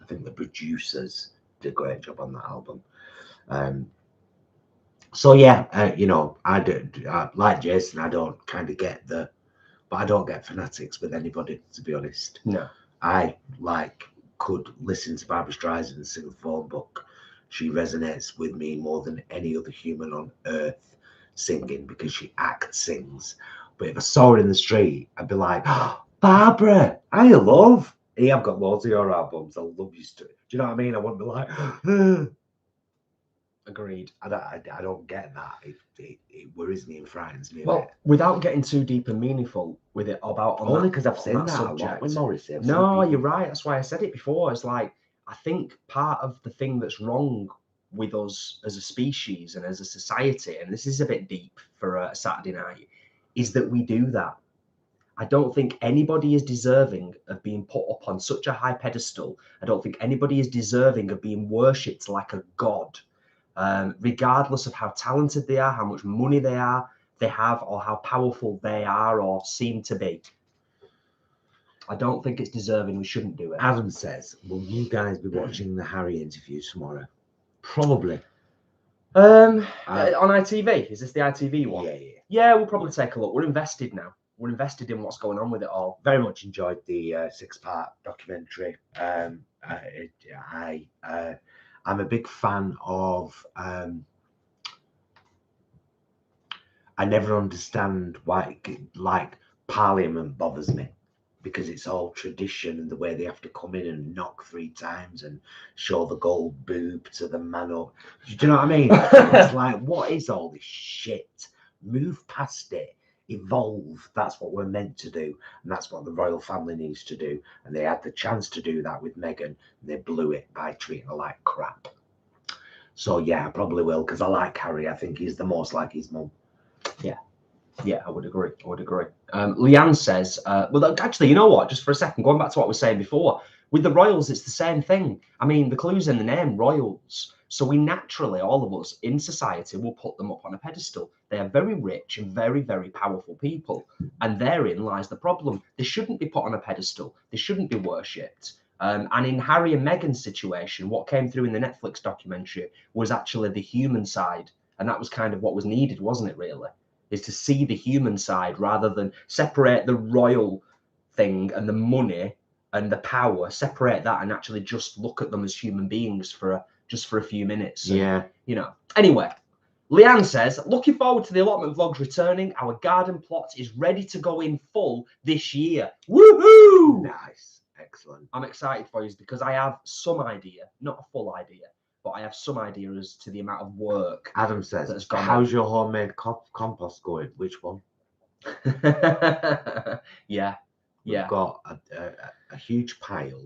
I think the producers did a great job on that album. So yeah, you know, I like Jason. I don't kind of get but I don't get fanatics with anybody, to be honest. No, I could listen to Barbra Streisand sing a phone book. She resonates with me more than any other human on earth singing, because she sings. But if I saw her in the street, I'd be like, oh, Barbara, I love. Hey, I've got loads of your albums. I love you. Do you know what I mean? I wouldn't be like, Agreed. I don't get that. It worries me and frightens me. Well, without getting too deep and meaningful with it about only because I've seen that that subject. a lot with Morrissey. No, you're right. That's why I said it before. It's like, I think part of the thing that's wrong with us as a species and as a society, and this is a bit deep for a Saturday night, is that we do that. I don't think anybody is deserving of being put up on such a high pedestal. I don't think anybody is deserving of being worshipped like a god, regardless of how talented they are, how much money they have, or how powerful they are or seem to be. I don't think it's deserving. We shouldn't do it. Adam says, will you guys be watching the Harry interview tomorrow? Probably. On ITV? Is this the ITV one? Yeah. Yeah, we'll probably take a look. We're invested now. We're invested in what's going on with it all. Very much enjoyed the 6-part documentary. I'm a big fan of. I never understand why, like, Parliament bothers me, because it's all tradition and the way they have to come in and knock 3 times and show the gold boob to the man up. Do you know what I mean? It's like, what is all this shit? Move past it. Evolve. That's what we're meant to do, and that's what the royal family needs to do. And they had the chance to do that with Meghan, and they blew it by treating her like crap. So yeah, I probably will, because I like Harry. I think he's the most like his mum. Yeah, I would agree. Leanne says, well, actually, you know what? Just for a second, going back to what we were saying before, with the royals, it's the same thing. I mean, the clue's in the name, royals. So we naturally, all of us in society, will put them up on a pedestal. They are very rich and very, very powerful people. And therein lies the problem. They shouldn't be put on a pedestal. They shouldn't be worshipped. And in Harry and Meghan's situation, what came through in the Netflix documentary was actually the human side. And that was kind of what was needed, wasn't it, really? Is to see the human side rather than separate the royal thing and the money and the power, separate that and actually just look at them as human beings for a few minutes. Yeah. You know. Anyway, Leanne says, looking forward to the allotment vlogs returning. Our garden plot is ready to go in full this year. Woohoo! Nice. Excellent. I'm excited for you because I have some idea, not a full idea, but I have some idea as to the amount of work. Adam says, how's your homemade compost going? Which one? Yeah. We've got a huge pile.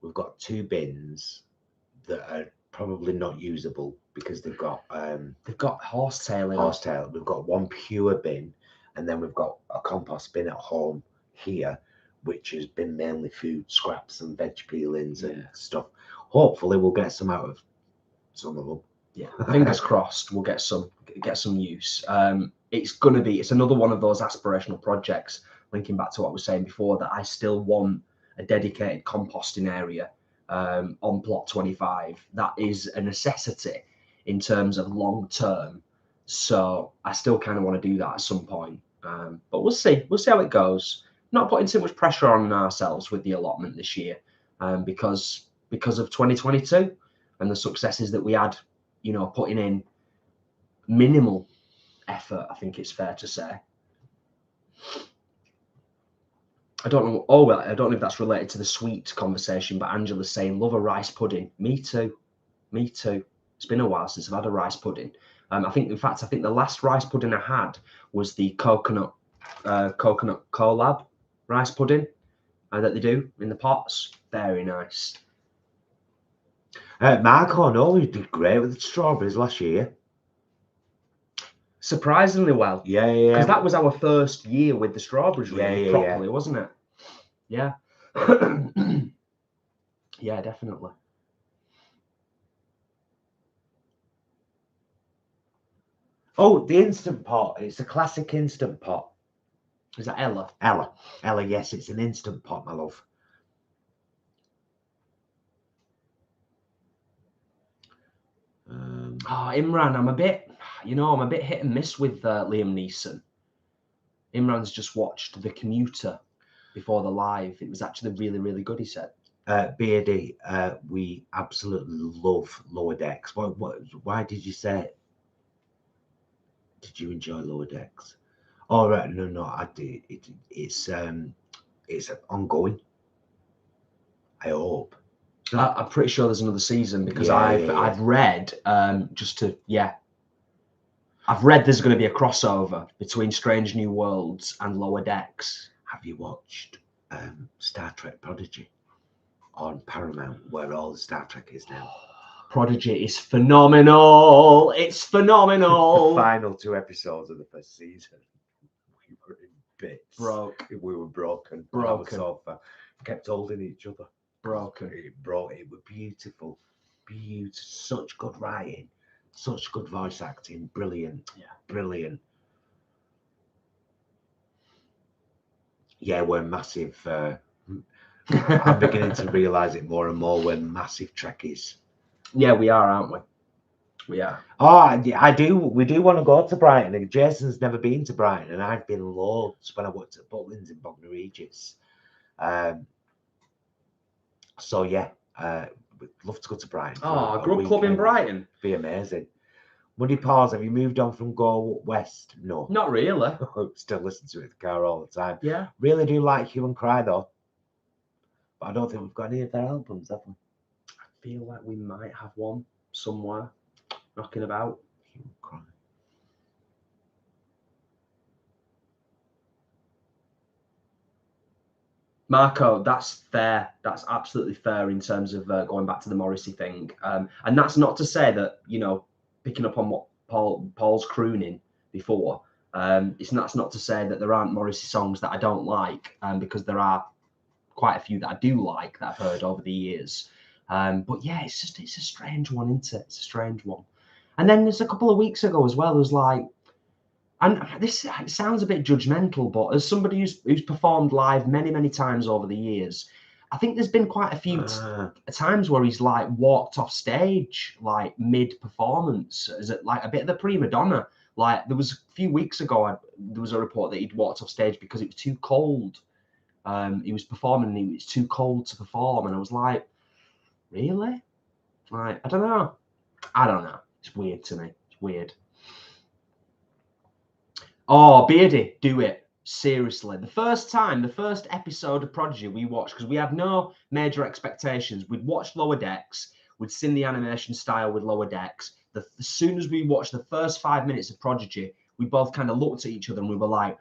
We've got 2 bins that are probably not usable because they've got horsetail in horsetail. We've got 1 pure bin, and then we've got a compost bin at home here, which has been mainly food scraps and veg peelings and stuff. Hopefully we'll get some out of some of them. Yeah, fingers crossed we'll get some use. It's another one of those aspirational projects, linking back to what I was saying before, that I still want a dedicated composting area on plot 25. That is a necessity in terms of long term. So I still kind of want to do that at some point. But we'll see how it goes. Not putting too much pressure on ourselves with the allotment this year, because of 2022 and the successes that we had, you know, putting in minimal effort, I think it's fair to say. I don't know. Oh, well, I don't know if that's related to the sweet conversation, but Angela's saying, love a rice pudding. Me too. It's been a while since I've had a rice pudding. I think the last rice pudding I had was the coconut collab rice pudding that they do in the pots. Very nice. Marco, no, he did great with the strawberries last year. Surprisingly well. Yeah. Because that was our first year with the strawberries properly, wasn't it? Yeah. Yeah, definitely. Oh, the Instant Pot. It's a classic Instant Pot. Is that Ella? Ella, yes, it's an Instant Pot, my love. Imran, I'm a bit hit and miss with Liam Neeson. Imran's just watched The Commuter before the live. It was actually really, really good, he said. Beardy, we absolutely love Lower Decks. Why did you say it? Did you enjoy Lower Decks? Oh, right, no, I did. It's it's ongoing. I hope. I'm pretty sure there's another season because Yeah, I've read I've read there's going to be a crossover between Strange New Worlds and Lower Decks. Have you watched Star Trek Prodigy on Paramount, where all the Star Trek is now? Prodigy is phenomenal. It's phenomenal. The final 2 episodes of the first season, we were in bits. Broke. We were broken. Broken. Sofa. Kept holding each other. Broken. It was beautiful. Such good writing. Such good voice acting. Brilliant. Yeah. Brilliant. Yeah, we're massive. I'm beginning to realise it more and more. We're massive Trekkies. Yeah, we are, aren't we? We are. Oh, I do. We do want to go to Brighton. And Jason's never been to Brighton, and I've been loads when I worked at Butlins in Bognor Regis. So yeah, we'd love to go to Brighton. Oh, grub club in Brighton. Be amazing. Muddy Paws, have you moved on from Go West? No. Not really. Still listen to it in the car all the time. Yeah. Really do like Hue and Cry though. But I don't think we've got any of their albums, have we? I feel like we might have one somewhere knocking about. Hue and Cry. Marco, that's fair. That's absolutely fair in terms of going back to the Morrissey thing. And that's not to say that, you know, picking up on what Paul's crooning before, that's not to say that there aren't Morrissey songs that I don't like, because there are quite a few that I do like that I've heard over the years. But yeah, it's a strange one, isn't it? It's a strange one. And then there's a couple of weeks ago as well, there's like, and this sounds a bit judgmental, but as somebody who's performed live many, many times over the years, I think there's been quite a few times where he's like walked off stage, like mid-performance, as like a bit of the prima donna. Like there was a few weeks ago, there was a report that he'd walked off stage because it was too cold. He was performing and it was too cold to perform. And I was like, really? Like, I don't know. It's weird to me. It's weird. Oh, Beardy, do it. Seriously. The first episode of Prodigy we watched, because we had no major expectations. We'd watched Lower Decks. We'd seen the animation style with Lower Decks. As soon as we watched the first 5 minutes of Prodigy, we both kind of looked at each other and we were like,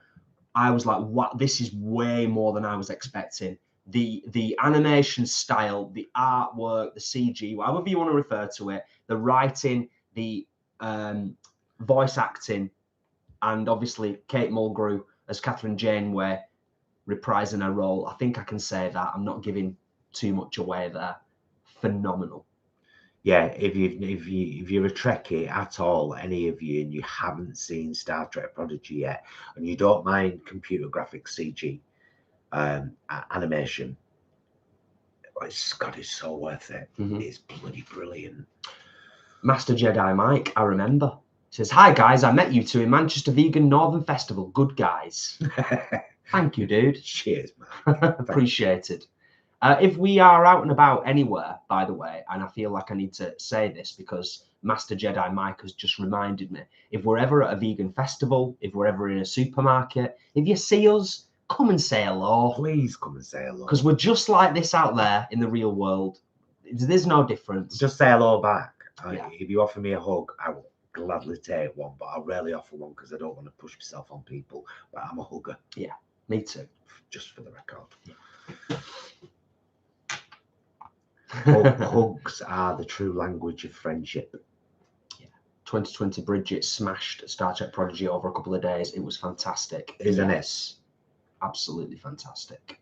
I was like, what? This is way more than I was expecting. The animation style, the artwork, the CG, however you want to refer to it, the writing, the voice acting, and obviously Kate Mulgrew as Catherine Janeway reprising her role. I think I can say that. I'm not giving too much away there. Phenomenal. Yeah, if you're a Trekkie at all, any of you, and you haven't seen Star Trek Prodigy yet, and you don't mind computer graphics, CG, animation, it's so worth it. Mm-hmm. It's bloody brilliant. Master Jedi Mike, I remember. Says, hi guys, I met you two in Manchester Vegan Northern Festival. Good guys. Thank you, dude. Cheers, man. Appreciated. If we are out and about anywhere, by the way, and I feel like I need to say this because Master Jedi Mike has just reminded me, if we're ever at a vegan festival, if we're ever in a supermarket, if you see us, come and say hello. Please come and say hello. Because we're just like this out there in the real world. There's no difference. Just say hello back. Yeah. If you offer me a hug, I will gladly take one, but I rarely offer one because I don't want to push myself on people. But I'm a hugger. Yeah, me too. Just for the record. Yeah. Hugs are the true language of friendship. Yeah. 2020 Bridget smashed Star Trek Prodigy over a couple of days. It was fantastic. Isn't it? Absolutely fantastic.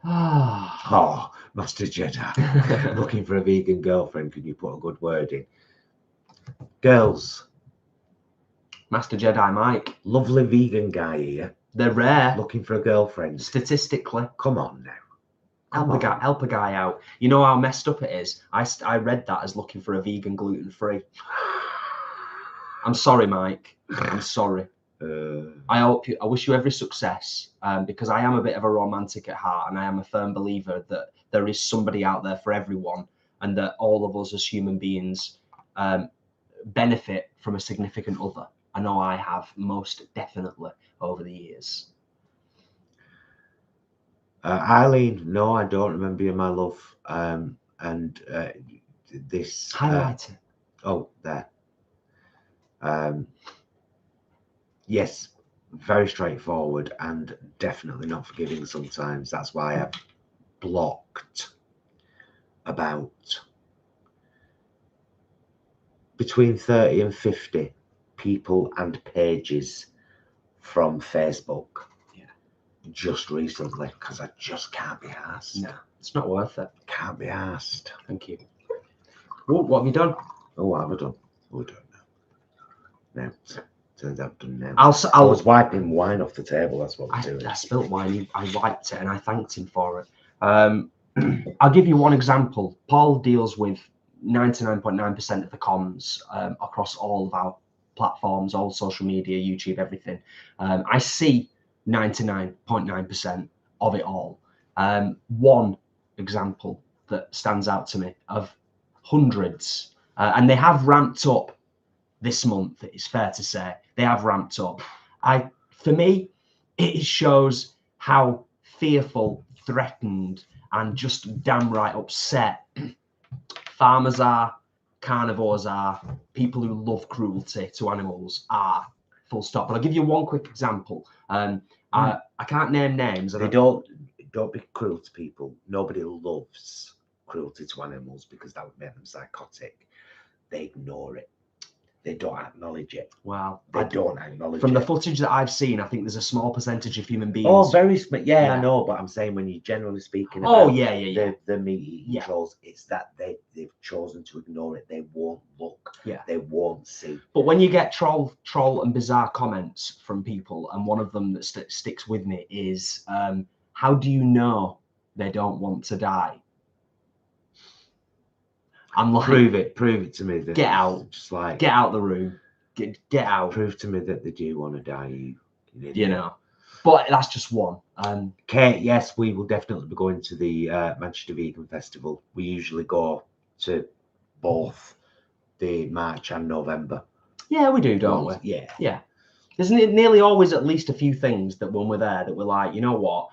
Oh, Master Jedi. Looking for a vegan girlfriend. Can you put a good word in? Girls. Master Jedi Mike. Lovely vegan guy here. They're rare. Looking for a girlfriend. Statistically. Come on now. Help a guy out. You know how messed up it is? I read that as looking for a vegan gluten-free. I'm sorry, Mike. I'm sorry. I wish you every success, because I am a bit of a romantic at heart, and I am a firm believer that there is somebody out there for everyone, and that all of us as human beings benefit from a significant other. I know I have most definitely over the years. Eileen, no, I don't remember you, my love. And this Highlight it. Oh, there. Yes, very straightforward and definitely not forgiving sometimes. That's why I've blocked about between 30 and 50 people and pages from Facebook. Yeah. Just recently, because I just can't be asked. No, it's not worth it. Can't be asked. Thank you. What have you done? Oh, what have I done? Oh, I don't know. No. Turns out I've done now. I was wiping wine off the table. That's what I'm doing. I spilt wine. I wiped it and I thanked him for it. I'll give you one example. Paul deals with 99.9% of the comms across all of our platforms, all social media, YouTube, everything. I see 99.9% of it all. One example that stands out to me of hundreds, and they have ramped up this month, it's fair to say. They have ramped up. For me, it shows how fearful, threatened, and just damn right upset farmers are, carnivores are, people who love cruelty to animals are, full stop. But I'll give you one quick example. I can't name names. They don't be cruel to people. Nobody loves cruelty to animals because that would make them psychotic. They ignore it. They don't acknowledge it. Well, they don't acknowledge from it. the footage that I've seen, I think there's a small percentage of human beings. Oh, very small. Yeah, I know, but I'm saying when you're generally speaking about the meat-eating trolls, it's that they've chosen to ignore it. They won't look. Yeah. They won't see. But when you get troll and bizarre comments from people, and one of them that sticks with me is, how do you know they don't want to die? I'm like, prove it to me. That get out. Just like get out the room. Get out. Prove to me that they do want to die. You know. But that's just one. Kate, yes, we will definitely be going to the Manchester Vegan Festival. We usually go to both the March and November. Yeah, we do, don't we? Yeah. Yeah. There's nearly always at least a few things that when we're there that we're like, you know what?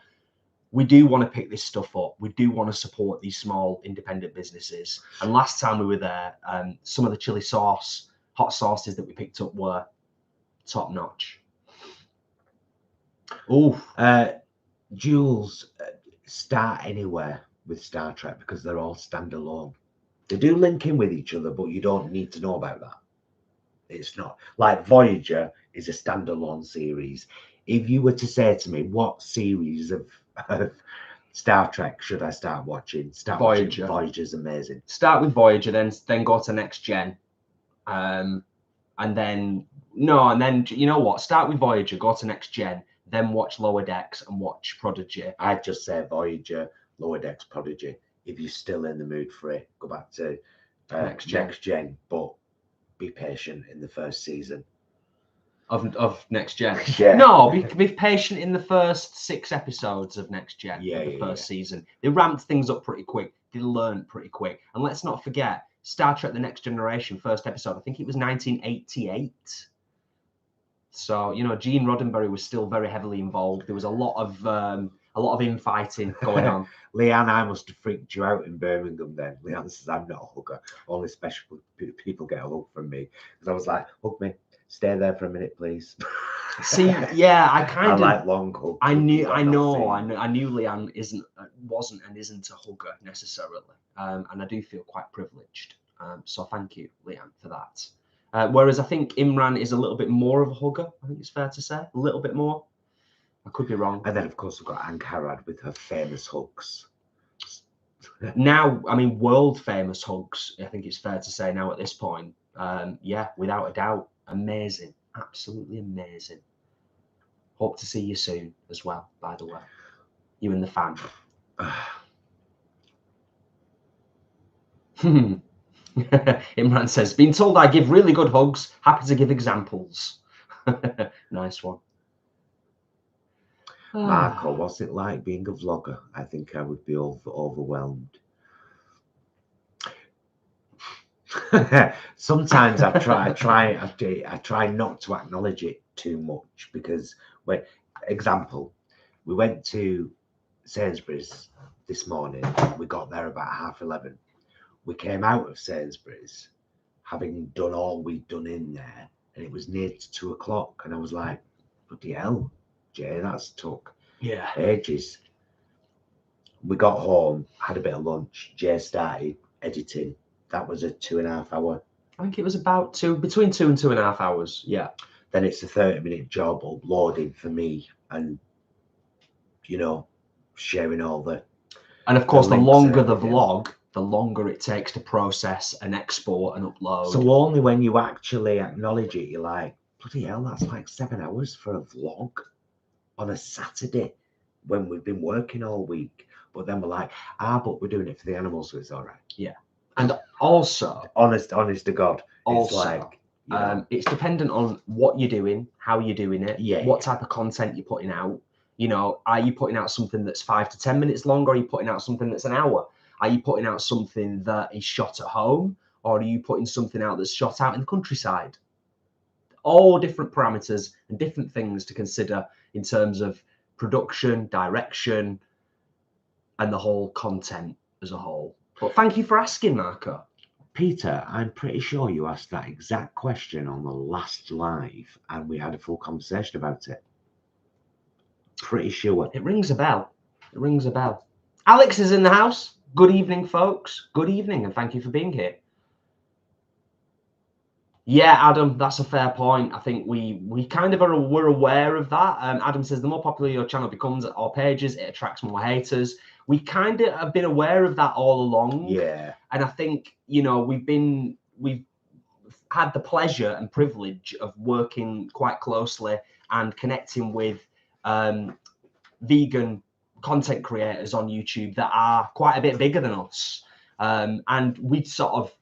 We do want to pick this stuff up. We do want to support these small independent businesses. And last time we were there, some of the chili sauce, hot sauces that we picked up were top notch. Oh, Jules, start anywhere with Star Trek because they're all standalone. They do link in with each other, but you don't need to know about that. It's not like Voyager is a standalone series. If you were to say to me, what series of Star Trek should I start watching? Voyager. Voyager's amazing. Start with Voyager, then go to Next Gen, and then you know what? Start with Voyager, go to Next Gen, then watch Lower Decks and watch Prodigy. I'd just say Voyager, Lower Decks, Prodigy. If you're still in the mood for it, go back to Next Gen, but be patient in the first season. Of Next Gen. Yeah. No, be patient in the first 6 episodes of Next Gen. Yeah, the first season. They ramped things up pretty quick. They learned pretty quick. And let's not forget, Star Trek: The Next Generation, first episode, I think it was 1988. So, you know, Gene Roddenberry was still very heavily involved. There was a lot of infighting going on. Leanne, I must have freaked you out in Birmingham then. Leanne says, I'm not a hugger. Only special people get a hug from me. Because I was like, hug me. Stay there for a minute, please. See, yeah, I like long hugs. I knew Leanne wasn't and isn't a hugger necessarily, and I do feel quite privileged. So thank you, Leanne, for that. Whereas I think Imran is a little bit more of a hugger. I think it's fair to say a little bit more. I could be wrong. And then of course we've got Angharad with her famous hugs. Now, I mean, world famous hugs. I think it's fair to say now at this point. Yeah, without a doubt. Amazing, absolutely amazing. Hope to see you soon as well, by the way. You and the fam. Imran says, been told I give really good hugs. Happy to give examples. Nice one. Marco, what's it like being a vlogger? I think I would be overwhelmed. Sometimes I try not to acknowledge it too much because, example, we went to Sainsbury's this morning. We got there about 11:30. We came out of Sainsbury's having done all we'd done in there, and it was near to 2 o'clock. And I was like, bloody hell, Jay, that's took ages. We got home, had a bit of lunch. Jay started editing. That was a 2.5 hour. I think it was about between 2 and 2.5 hours. Yeah. Then it's a 30-minute job uploading for me, and sharing all the. And of course, the longer the vlog, the longer it takes to process and export and upload. So only when you actually acknowledge it, you're like, bloody hell, that's like 7 hours for a vlog on a Saturday when we've been working all week. But then we're like, but we're doing it for the animals, so it's all right. Yeah. And also, honest to God, also, it's like, it's dependent on what you're doing, how you're doing it, what type of content you're putting out. Are you putting out something that's 5 to 10 minutes long, or are you putting out something that's an hour? Are you putting out something that is shot at home, or are you putting something out that's shot out in the countryside? All different parameters and different things to consider in terms of production, direction, and the whole content as a whole. But thank you for asking, Marco. Peter, I'm pretty sure you asked that exact question on the last live, and we had a full conversation about it. Pretty sure. It rings a bell. It rings a bell. Alex is in the house. Good evening, folks. Good evening, and thank you for being here. Yeah, Adam, that's a fair point. I think we kind of we're aware of that. Adam says the more popular your channel becomes our pages, it attracts more haters. We kind of have been aware of that all along. Yeah. And I think, we've had the pleasure and privilege of working quite closely and connecting with vegan content creators on YouTube that are quite a bit bigger than us. And we sort of,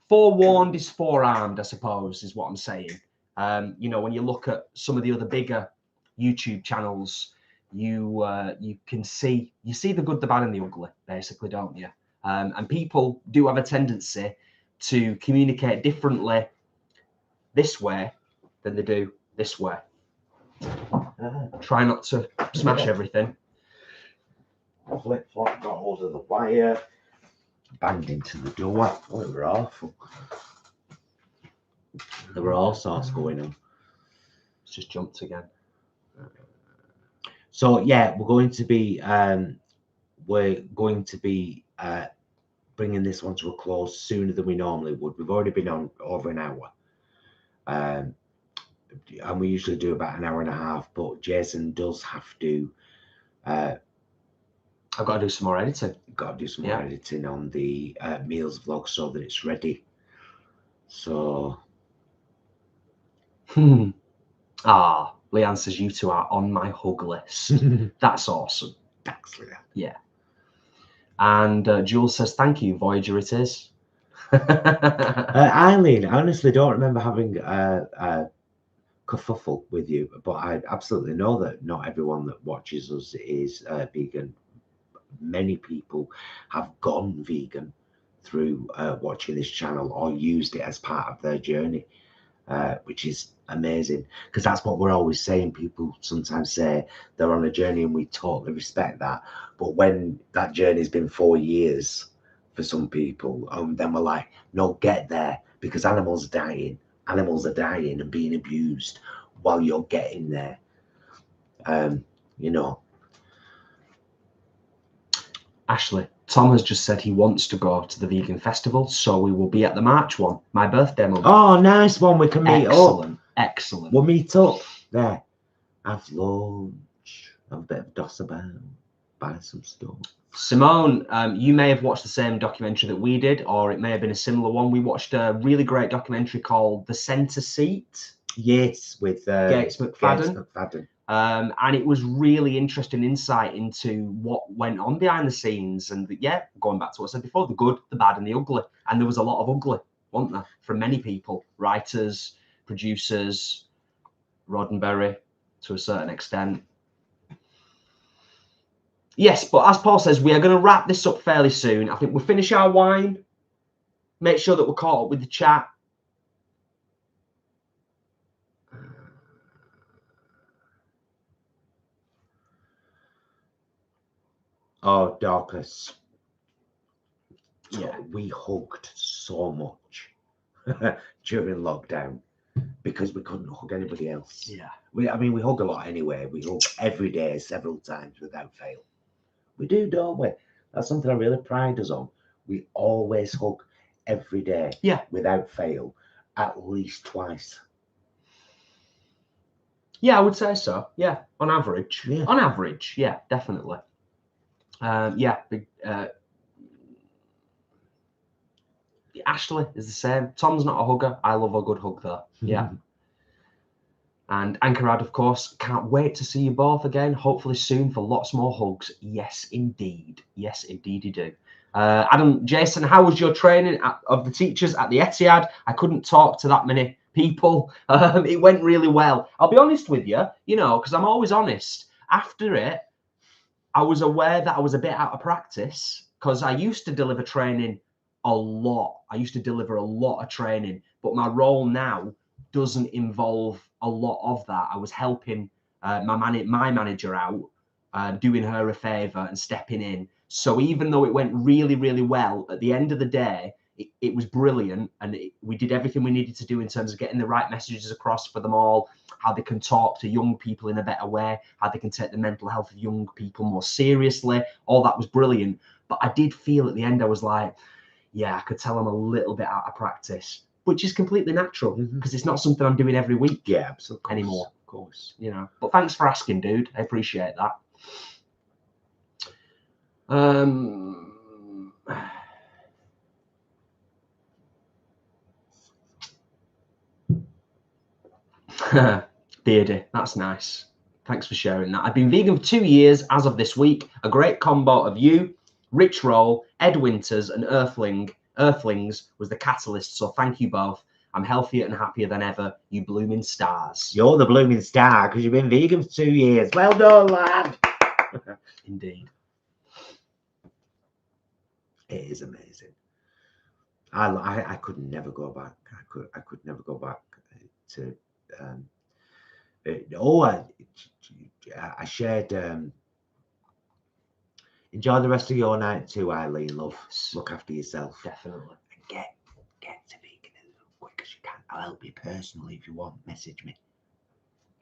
forewarned is forearmed, I suppose, is what I'm saying. When you look at some of the other bigger YouTube channels, you can see the good, the bad, and the ugly, basically, don't you? And people do have a tendency to communicate differently this way than they do this way. Try not to smash everything. Flip-flop, got hold of the wire, banged into the door. Oh, it were awful. There were all sorts going on. It's just jumped again. So yeah, we're going to be bringing this one to a close sooner than we normally would. We've already been on over an hour, and we usually do about an hour and a half. But Jason does have to. I've got to do some more editing. Got to do some more editing on the meals vlog so that it's ready. So. Leanne says you two are on my hug list. That's awesome. Thanks, Leanne. Yeah. And Jules says, thank you, Voyager it is. Eileen, I honestly don't remember having a kerfuffle with you, but I absolutely know that not everyone that watches us is vegan. Many people have gone vegan through watching this channel or used it as part of their journey, which is amazing, because that's what we're always saying. People sometimes say they're on a journey, and we totally respect that. But when that journey's been 4 years for some people, then we're like, no, get there, because animals are dying and being abused while you're getting there. Ashley, Tom has just said he wants to go to the vegan festival, so we will be at the March one, my birthday month. Oh, nice one. We can meet up. Excellent. We'll meet up there, have lunch, have a bit of doss about, buy some stuff. Simone, you may have watched the same documentary that we did, or it may have been a similar one. We watched a really great documentary called The Centre Seat. Yes, with Gates McFadden. And it was really interesting insight into what went on behind the scenes. And going back to what I said before, the good, the bad, and the ugly. And there was a lot of ugly, wasn't there, from many people, writers, producers, Roddenberry to a certain extent. Yes, but as Paul says, we are going to wrap this up fairly soon. I think we'll finish our wine, make sure that we're caught up with the chat. Oh, Dorcas. Yeah. We hugged so much during lockdown because we couldn't hug anybody else. Yeah. I mean, we hug a lot anyway. We hug every day, several times without fail. We do, don't we? That's something I really pride us on. We always hug every day, Yeah, without fail, at least twice. Yeah, I would say so. Yeah, on average. Yeah. On average, yeah, definitely. Ashley is the same. Tom's not a hugger. I love a good hug though. Yeah. And Angharads, of course, can't wait to see you both again. Hopefully soon for lots more hugs. Yes, indeed. Yes, indeed you do. Adam, Jason, how was your training of the teachers at the Etihad? I couldn't talk to that many people. It went really well. I'll be honest with you, you know, because I'm always honest. After it, I was aware that I was a bit out of practice because I used to deliver training a lot. I used to deliver a lot of training, but my role now doesn't involve a lot of that. I was helping my manager out, doing her a favor and stepping in. So even though it went really, really well, at the end of the day, it was brilliant. And we did everything we needed to do in terms of getting the right messages across for them all, how they can talk to young people in a better way, how they can take the mental health of young people more seriously. All that was brilliant. But I did feel at the end, I was like, yeah, I could tell I'm a little bit out of practice, which is completely natural because it's not something I'm doing every week. Yeah, absolutely. Anymore. Of course. You know, but thanks for asking, dude. I appreciate that. Beardy, that's nice. Thanks for sharing that. I've been vegan for 2 years as of this week. A great combo of you, Rich Roll, Ed Winters, and Earthlings was the catalyst. So thank you both. I'm healthier and happier than ever. You blooming stars. You're the blooming star because you've been vegan for 2 years. Well done, lad. Indeed. It is amazing. I could never go back. I could never go back to. I shared. Enjoy the rest of your night too, Eileen. Love. Look after yourself. Definitely. And get to veganism as quick as you can. I'll help you personally if you want. Message me.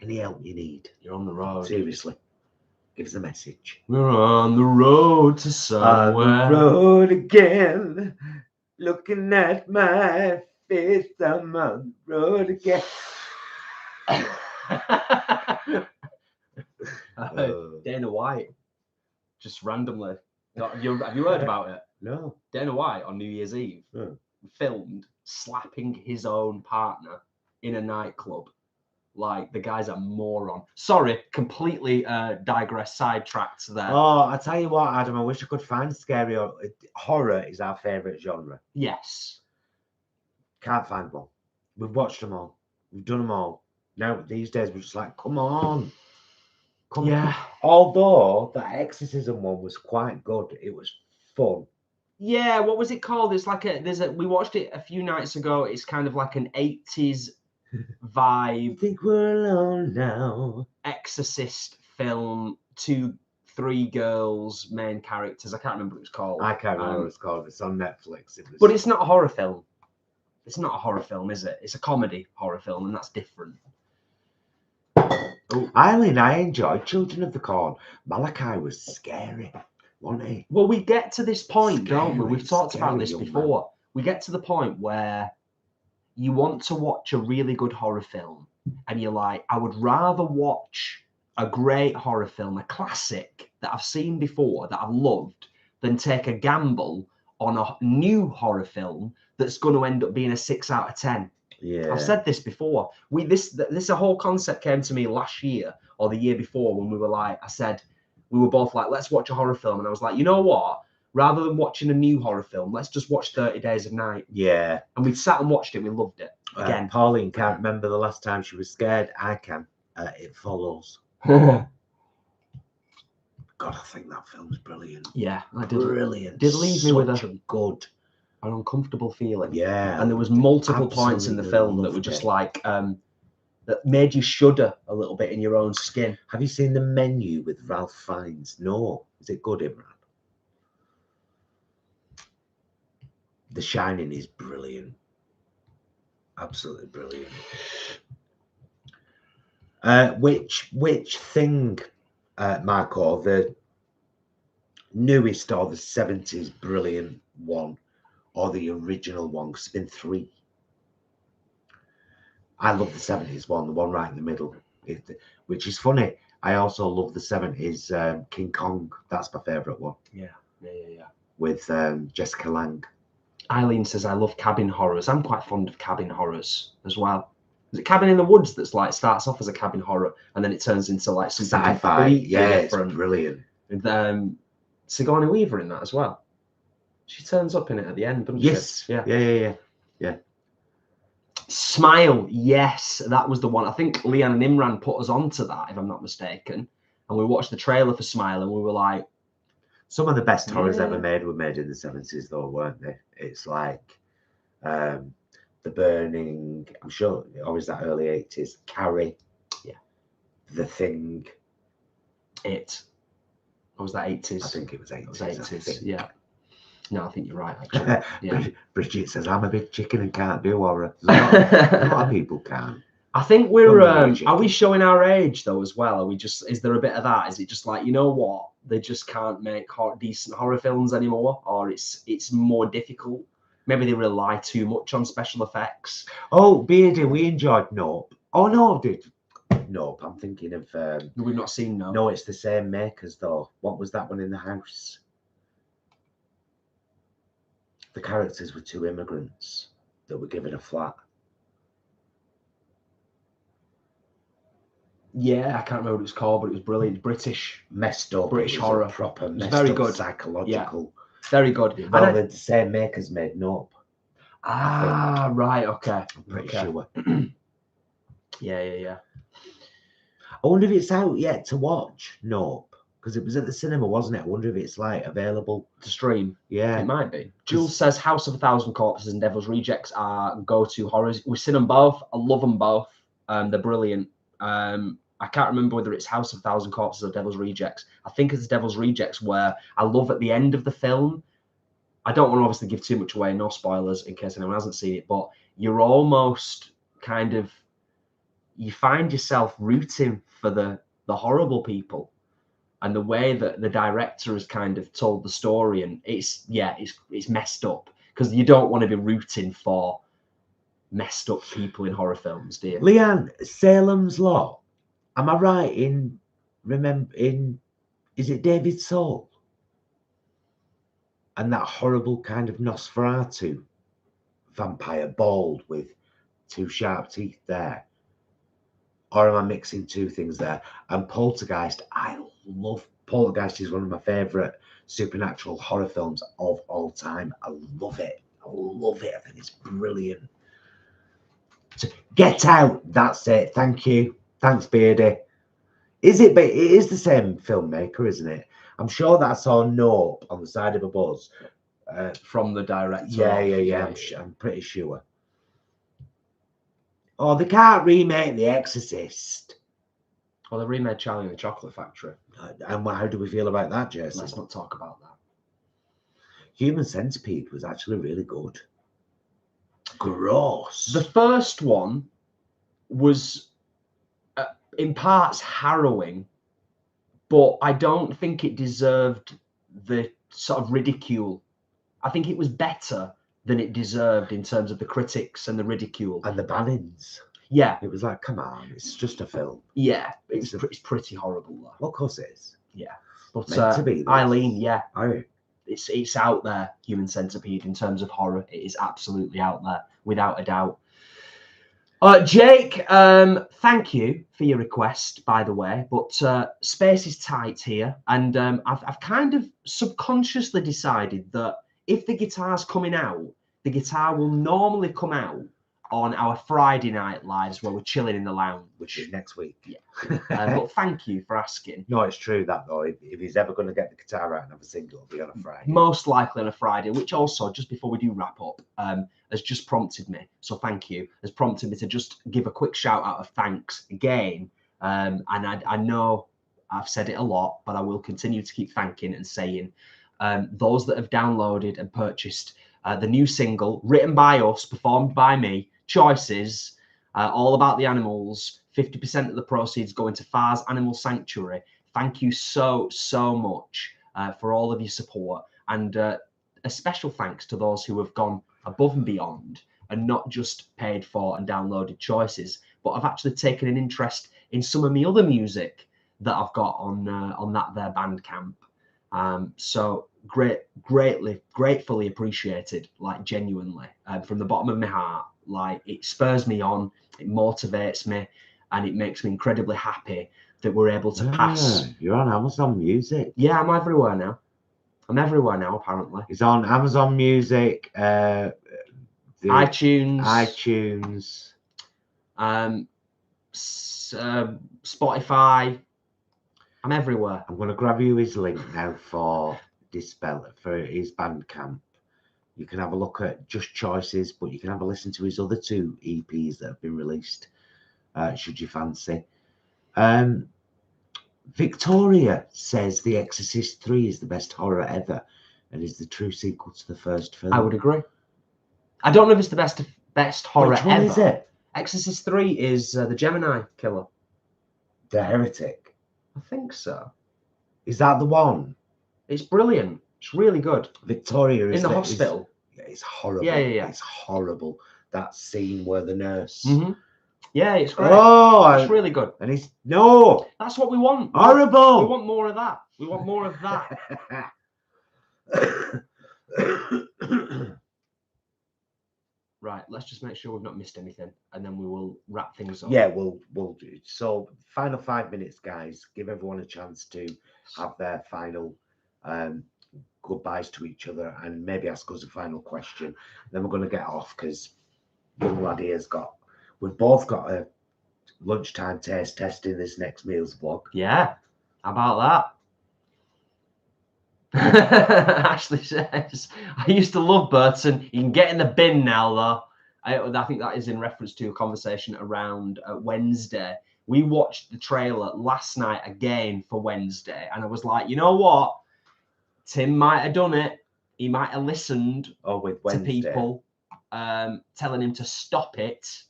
Any help you need. You're on the road. Seriously. Give us a message. We're on the road to somewhere. On the road again. Looking at my face. I'm on the road again. Dana White, just randomly. Have you heard about it? No. Dana White on New Year's Eve filmed slapping his own partner in a nightclub. Like, the guy's a moron. Sorry, completely digress, sidetracked there. Oh, I tell you what, Adam, I wish I could find scary. Horror is our favourite genre. Yes. Can't find one. We've watched them all. We've done them all. Now, these days, we're just like, come on. Yeah. Although the exorcism one was quite good. It was fun. Yeah, what was it called? It's like we watched it a few nights ago. It's kind of like an 80s vibe. I think we're alone now. Exorcist film, 3 girls, main characters. I can't remember what it's called. I can't remember what it's called. It's on Netflix. But it's not a horror film. It's not a horror film, is it? It's a comedy horror film, and that's different. Oh. Eileen, I enjoyed Children of the Corn. Malachi was scary, wasn't he? Well, we get to this point, don't we? We've talked about this before. Man. We get to the point where you want to watch a really good horror film, and you're like, I would rather watch a great horror film, a classic that I've seen before, that I've loved, than take a gamble on a new horror film that's going to end up being a 6 out of 10. Yeah, I've said this before. This whole concept came to me last year or the year before when we were both like, let's watch a horror film, and I was like, you know what? Rather than watching a new horror film, let's just watch 30 Days of Night. Yeah, and we sat and watched it. We loved it. Again, Pauline can't remember the last time she was scared. I can. It Follows. God, I think that film's brilliant. Yeah, I did. Brilliant. Did leave me with a good. An uncomfortable feeling. Yeah. And there was multiple points in the film that were just like that made you shudder a little bit in your own skin. Have you seen The Menu with Ralph Fiennes? No. Is it good, Imran? The Shining is brilliant. Absolutely brilliant. Which thing, Marco, the newest or the 70s brilliant one, or the original one? 'Cause it's been 3. I love the 70s one, the one right in the middle, which is funny. I also love the 70s King Kong. That's my favourite one. Yeah. With Jessica Lange. Eileen says, I love cabin horrors. I'm quite fond of cabin horrors as well. Is it Cabin in the Woods that's like starts off as a cabin horror and then it turns into like something Sci-fi? Yeah, different? it's brilliant. With Sigourney Weaver in that as well. She turns up in it at the end, doesn't Yes. she? Yeah. Smile, yes, that was the one. I think Leanne and Imran put us onto that, if I'm not mistaken. And we watched the trailer for Smile and we were like, some of the best horrors ever made were made in the 70s, though, weren't they? It's like The Burning, I'm sure, or is that early 80s? Carrie. Yeah. The Thing. It. Or was that 80s? I think it was 80s. It was 80s, yeah. No, I think you're right, actually. Yeah. Bridget says, I'm a big chicken and can't do horror. A lot of people can't. I think we're, are we showing our age, though, as well? Are we just, is there a bit of that? Is it just like, you know what? They just can't make decent horror films anymore? Or it's more difficult? Maybe they rely too much on special effects. Oh, Beardy, we enjoyed Nope. Oh, no, Nope. I'm thinking of... we've not seen Nope. No, it's the same makers, though. What was that one in the house? The characters were 2 immigrants that were given a flat. Yeah, I can't remember what it was called, but it was brilliant. British. Messed up. British horror. Proper messed very up, good. Psychological. Yeah. Very good. Well, the same makers made Nope. Ah, right. Okay. I'm pretty sure. Yeah. I wonder if it's out yet to watch. Nope. Because it was at the cinema, wasn't it? I wonder if it's like available to stream. Yeah. It might be. Jules says House of a Thousand Corpses and Devil's Rejects are go-to horrors. We've seen them both. I love them both. They're brilliant. I can't remember whether it's House of a Thousand Corpses or Devil's Rejects. I think it's Devil's Rejects, where I love at the end of the film. I don't want to obviously give too much away, no spoilers in case anyone hasn't seen it, but you're almost kind of, you find yourself rooting for the horrible people. And the way that the director has kind of told the story, and it's messed up, because you don't want to be rooting for messed up people in horror films, do you? Leanne, Salem's Lot. Am I right in is it David Soul? And that horrible kind of Nosferatu vampire, bald with 2 sharp teeth there. Or am I mixing 2 things there? And Poltergeist, I love Poltergeist. Is one of my favourite supernatural horror films of all time. I love it. I think it's brilliant. So, Get Out. That's it. Thank you. Thanks, Beardy. Is it? But it is the same filmmaker, isn't it? I'm sure that I saw Nope on the side of a bus from the director. Yeah. I'm pretty sure. Oh, they can't remake The Exorcist. Well, they remade Charlie and the Chocolate Factory. And how do we feel about that, Jason? Let's not talk about that. Human Centipede was actually really good. Gross. The first one was, in parts, harrowing, but I don't think it deserved the sort of ridicule. I think it was better than it deserved in terms of the critics and the ridicule. And the bannings. Yeah. It was like, come on, it's just a film. Yeah, it's pretty horrible, though. Well, of course it is. Yeah. But meant to be, Eileen, yeah. Oh. It's out there, Human Centipede, in terms of horror. It is absolutely out there, without a doubt. Jake, thank you for your request, by the way, but space is tight here, and I've kind of subconsciously decided that if the guitar's coming out, the guitar will normally come out on our Friday night lives where we're chilling in the lounge. Which is next week. Yeah. But thank you for asking. No, it's true that, though. If he's ever going to get the guitar out and have a single, it'll be on a Friday. Most likely on a Friday, which also, just before we do wrap up, has just prompted me, so thank you, has prompted me to just give a quick shout out of thanks again. And I know I've said it a lot, but I will continue to keep thanking and saying those that have downloaded and purchased the new single, written by us, performed by me, Choices, all about the animals. 50% of the proceeds going to Far's Animal Sanctuary. Thank you so much for all of your support, and a special thanks to those who have gone above and beyond and not just paid for and downloaded Choices, but I've actually taken an interest in some of my other music that I've got on that there Bandcamp. So gratefully appreciated, like genuinely, from the bottom of my heart. Like, it spurs me on, it motivates me, and it makes me incredibly happy that we're able to pass. You're on Amazon Music. Yeah, I'm everywhere now. I'm everywhere now, apparently. It's on Amazon Music, iTunes, Spotify. I'm everywhere. I'm going to grab you his link now for his Bandcamp. You can have a look at just Choices, but you can have a listen to his other 2 EPs that have been released, should you fancy. Victoria says The Exorcist 3 is the best horror ever and is the true sequel to the first film. I would agree. I don't know if it's the best horror Which one ever. Is it? Exorcist 3 is the Gemini Killer. The Heretic. I think so. Is that the one? It's brilliant. It's really good. Victoria is in the hospital. It's horrible. Yeah. It's horrible. That scene where the nurse. Mm-hmm. Yeah, it's great. It's really good. And it's no. That's what we want. Horrible. We want more of that. We want more of that. Right, let's just make sure we've not missed anything, and then we will wrap things up. Yeah, we'll do. So, final 5 minutes, guys. Give everyone a chance to have their final goodbyes to each other, and maybe ask us a final question. Then we're going to get off because young lad here's we've both got a lunchtime taste test in this next meals vlog. Yeah, how about that? Ashley says, I used to love Burton. You can get in the bin now, though. I think that is in reference to a conversation around Wednesday. We watched the trailer last night again for Wednesday, and I was like, you know what? Tim might have done it. He might have listened to people telling him to stop it,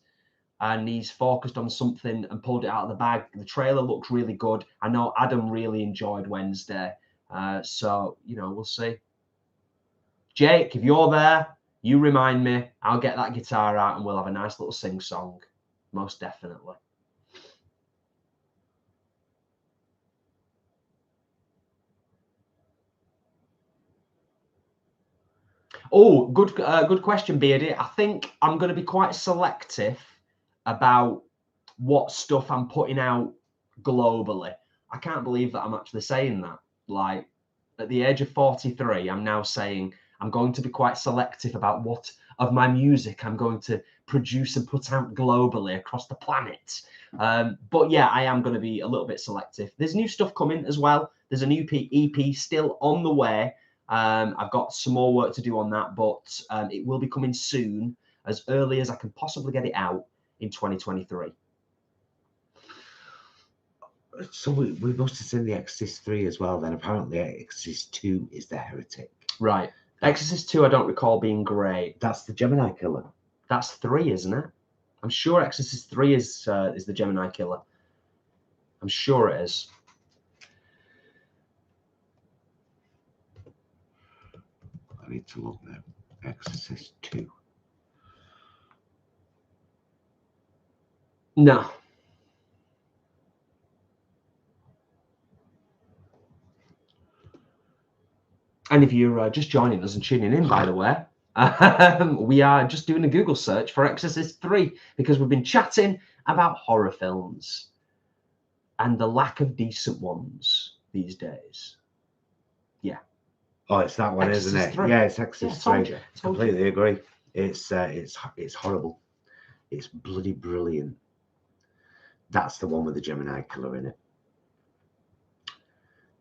and he's focused on something and pulled it out of the bag. The trailer looks really good. I know Adam really enjoyed Wednesday. So, we'll see. Jake, if you're there, you remind me. I'll get that guitar out and we'll have a nice little sing-song. Most definitely. Oh, good question, Beardy. I think I'm going to be quite selective about what stuff I'm putting out globally. I can't believe that I'm actually saying that. Like, at the age of 43, I'm now saying I'm going to be quite selective about what of my music I'm going to produce and put out globally across the planet. But yeah, I am going to be a little bit selective. There's new stuff coming as well. There's a new EP still on the way. I've got some more work to do on that, but it will be coming soon, as early as I can possibly get it out in 2023. So we must have seen The Exorcist 3 as well then. Apparently Exorcist 2 is The Heretic. Right. Exorcist 2 I don't recall being great. That's the Gemini Killer. That's 3, isn't it? I'm sure Exorcist 3 is the Gemini Killer. I'm sure it is. I need to look now. Exorcist 2. No. And if you're just joining us and tuning in, by the way, we are just doing a Google search for Exorcist 3 because we've been chatting about horror films and the lack of decent ones these days. Yeah. Oh, it's that one, Exorcist isn't it? 3. Yeah, it's Exorcist 3. You. Completely agree. It's horrible. It's bloody brilliant. That's the one with the Gemini Killer in it.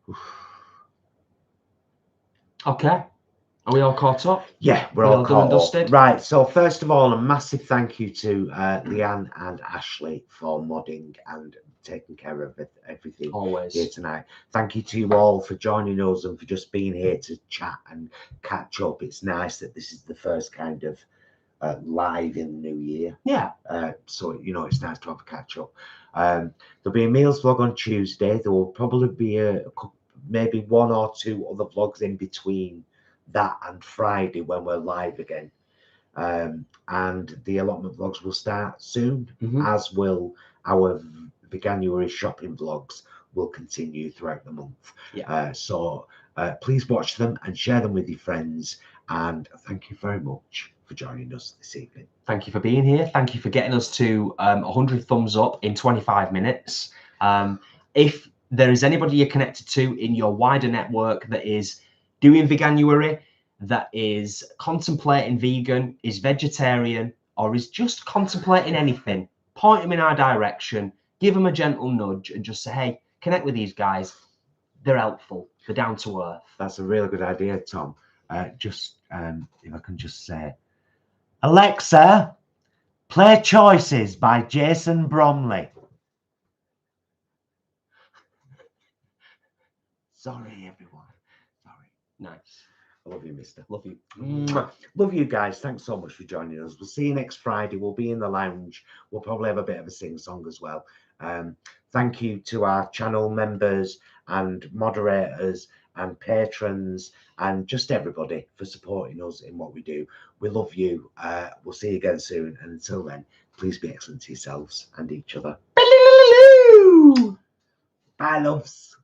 Oof. Okay. Are we all caught up? Yeah, we're all done and caught dusted. up. Right. So first of all, a massive thank you to Leanne and Ashley for modding and taking care of everything Always. here tonight. Thank you to you all for joining us and for just being here to chat and catch up. It's nice that this is the first kind of live in the new year. Yeah. So, you know, it's nice to have a catch up. There'll be a meals vlog on Tuesday. There will probably be maybe one or two other vlogs in between that and Friday when we're live again. And the allotment vlogs will start soon, as will our Veganuary shopping vlogs will continue throughout the month. Yeah. So please watch them and share them with your friends. And thank you very much for joining us this evening. Thank you for being here. Thank you for getting us to 100 thumbs up in 25 minutes. If there is anybody you're connected to in your wider network that is doing Veganuary, that is contemplating vegan, is vegetarian, or is just contemplating anything, point them in our direction, give them a gentle nudge and just say, hey, connect with these guys. They're helpful. They're down to earth. That's a really good idea, Tom. If I can just say, Alexa, play Choices by Jason Bromley. Sorry, everyone. Sorry. Nice. I love you, mister. Love you. Love you guys. Thanks so much for joining us. We'll see you next Friday. We'll be in the lounge. We'll probably have a bit of a sing-song as well. Thank you to our channel members and moderators and patrons and just everybody for supporting us in what we do. We love you. We'll see you again soon. And until then, please be excellent to yourselves and each other. Bye, loves.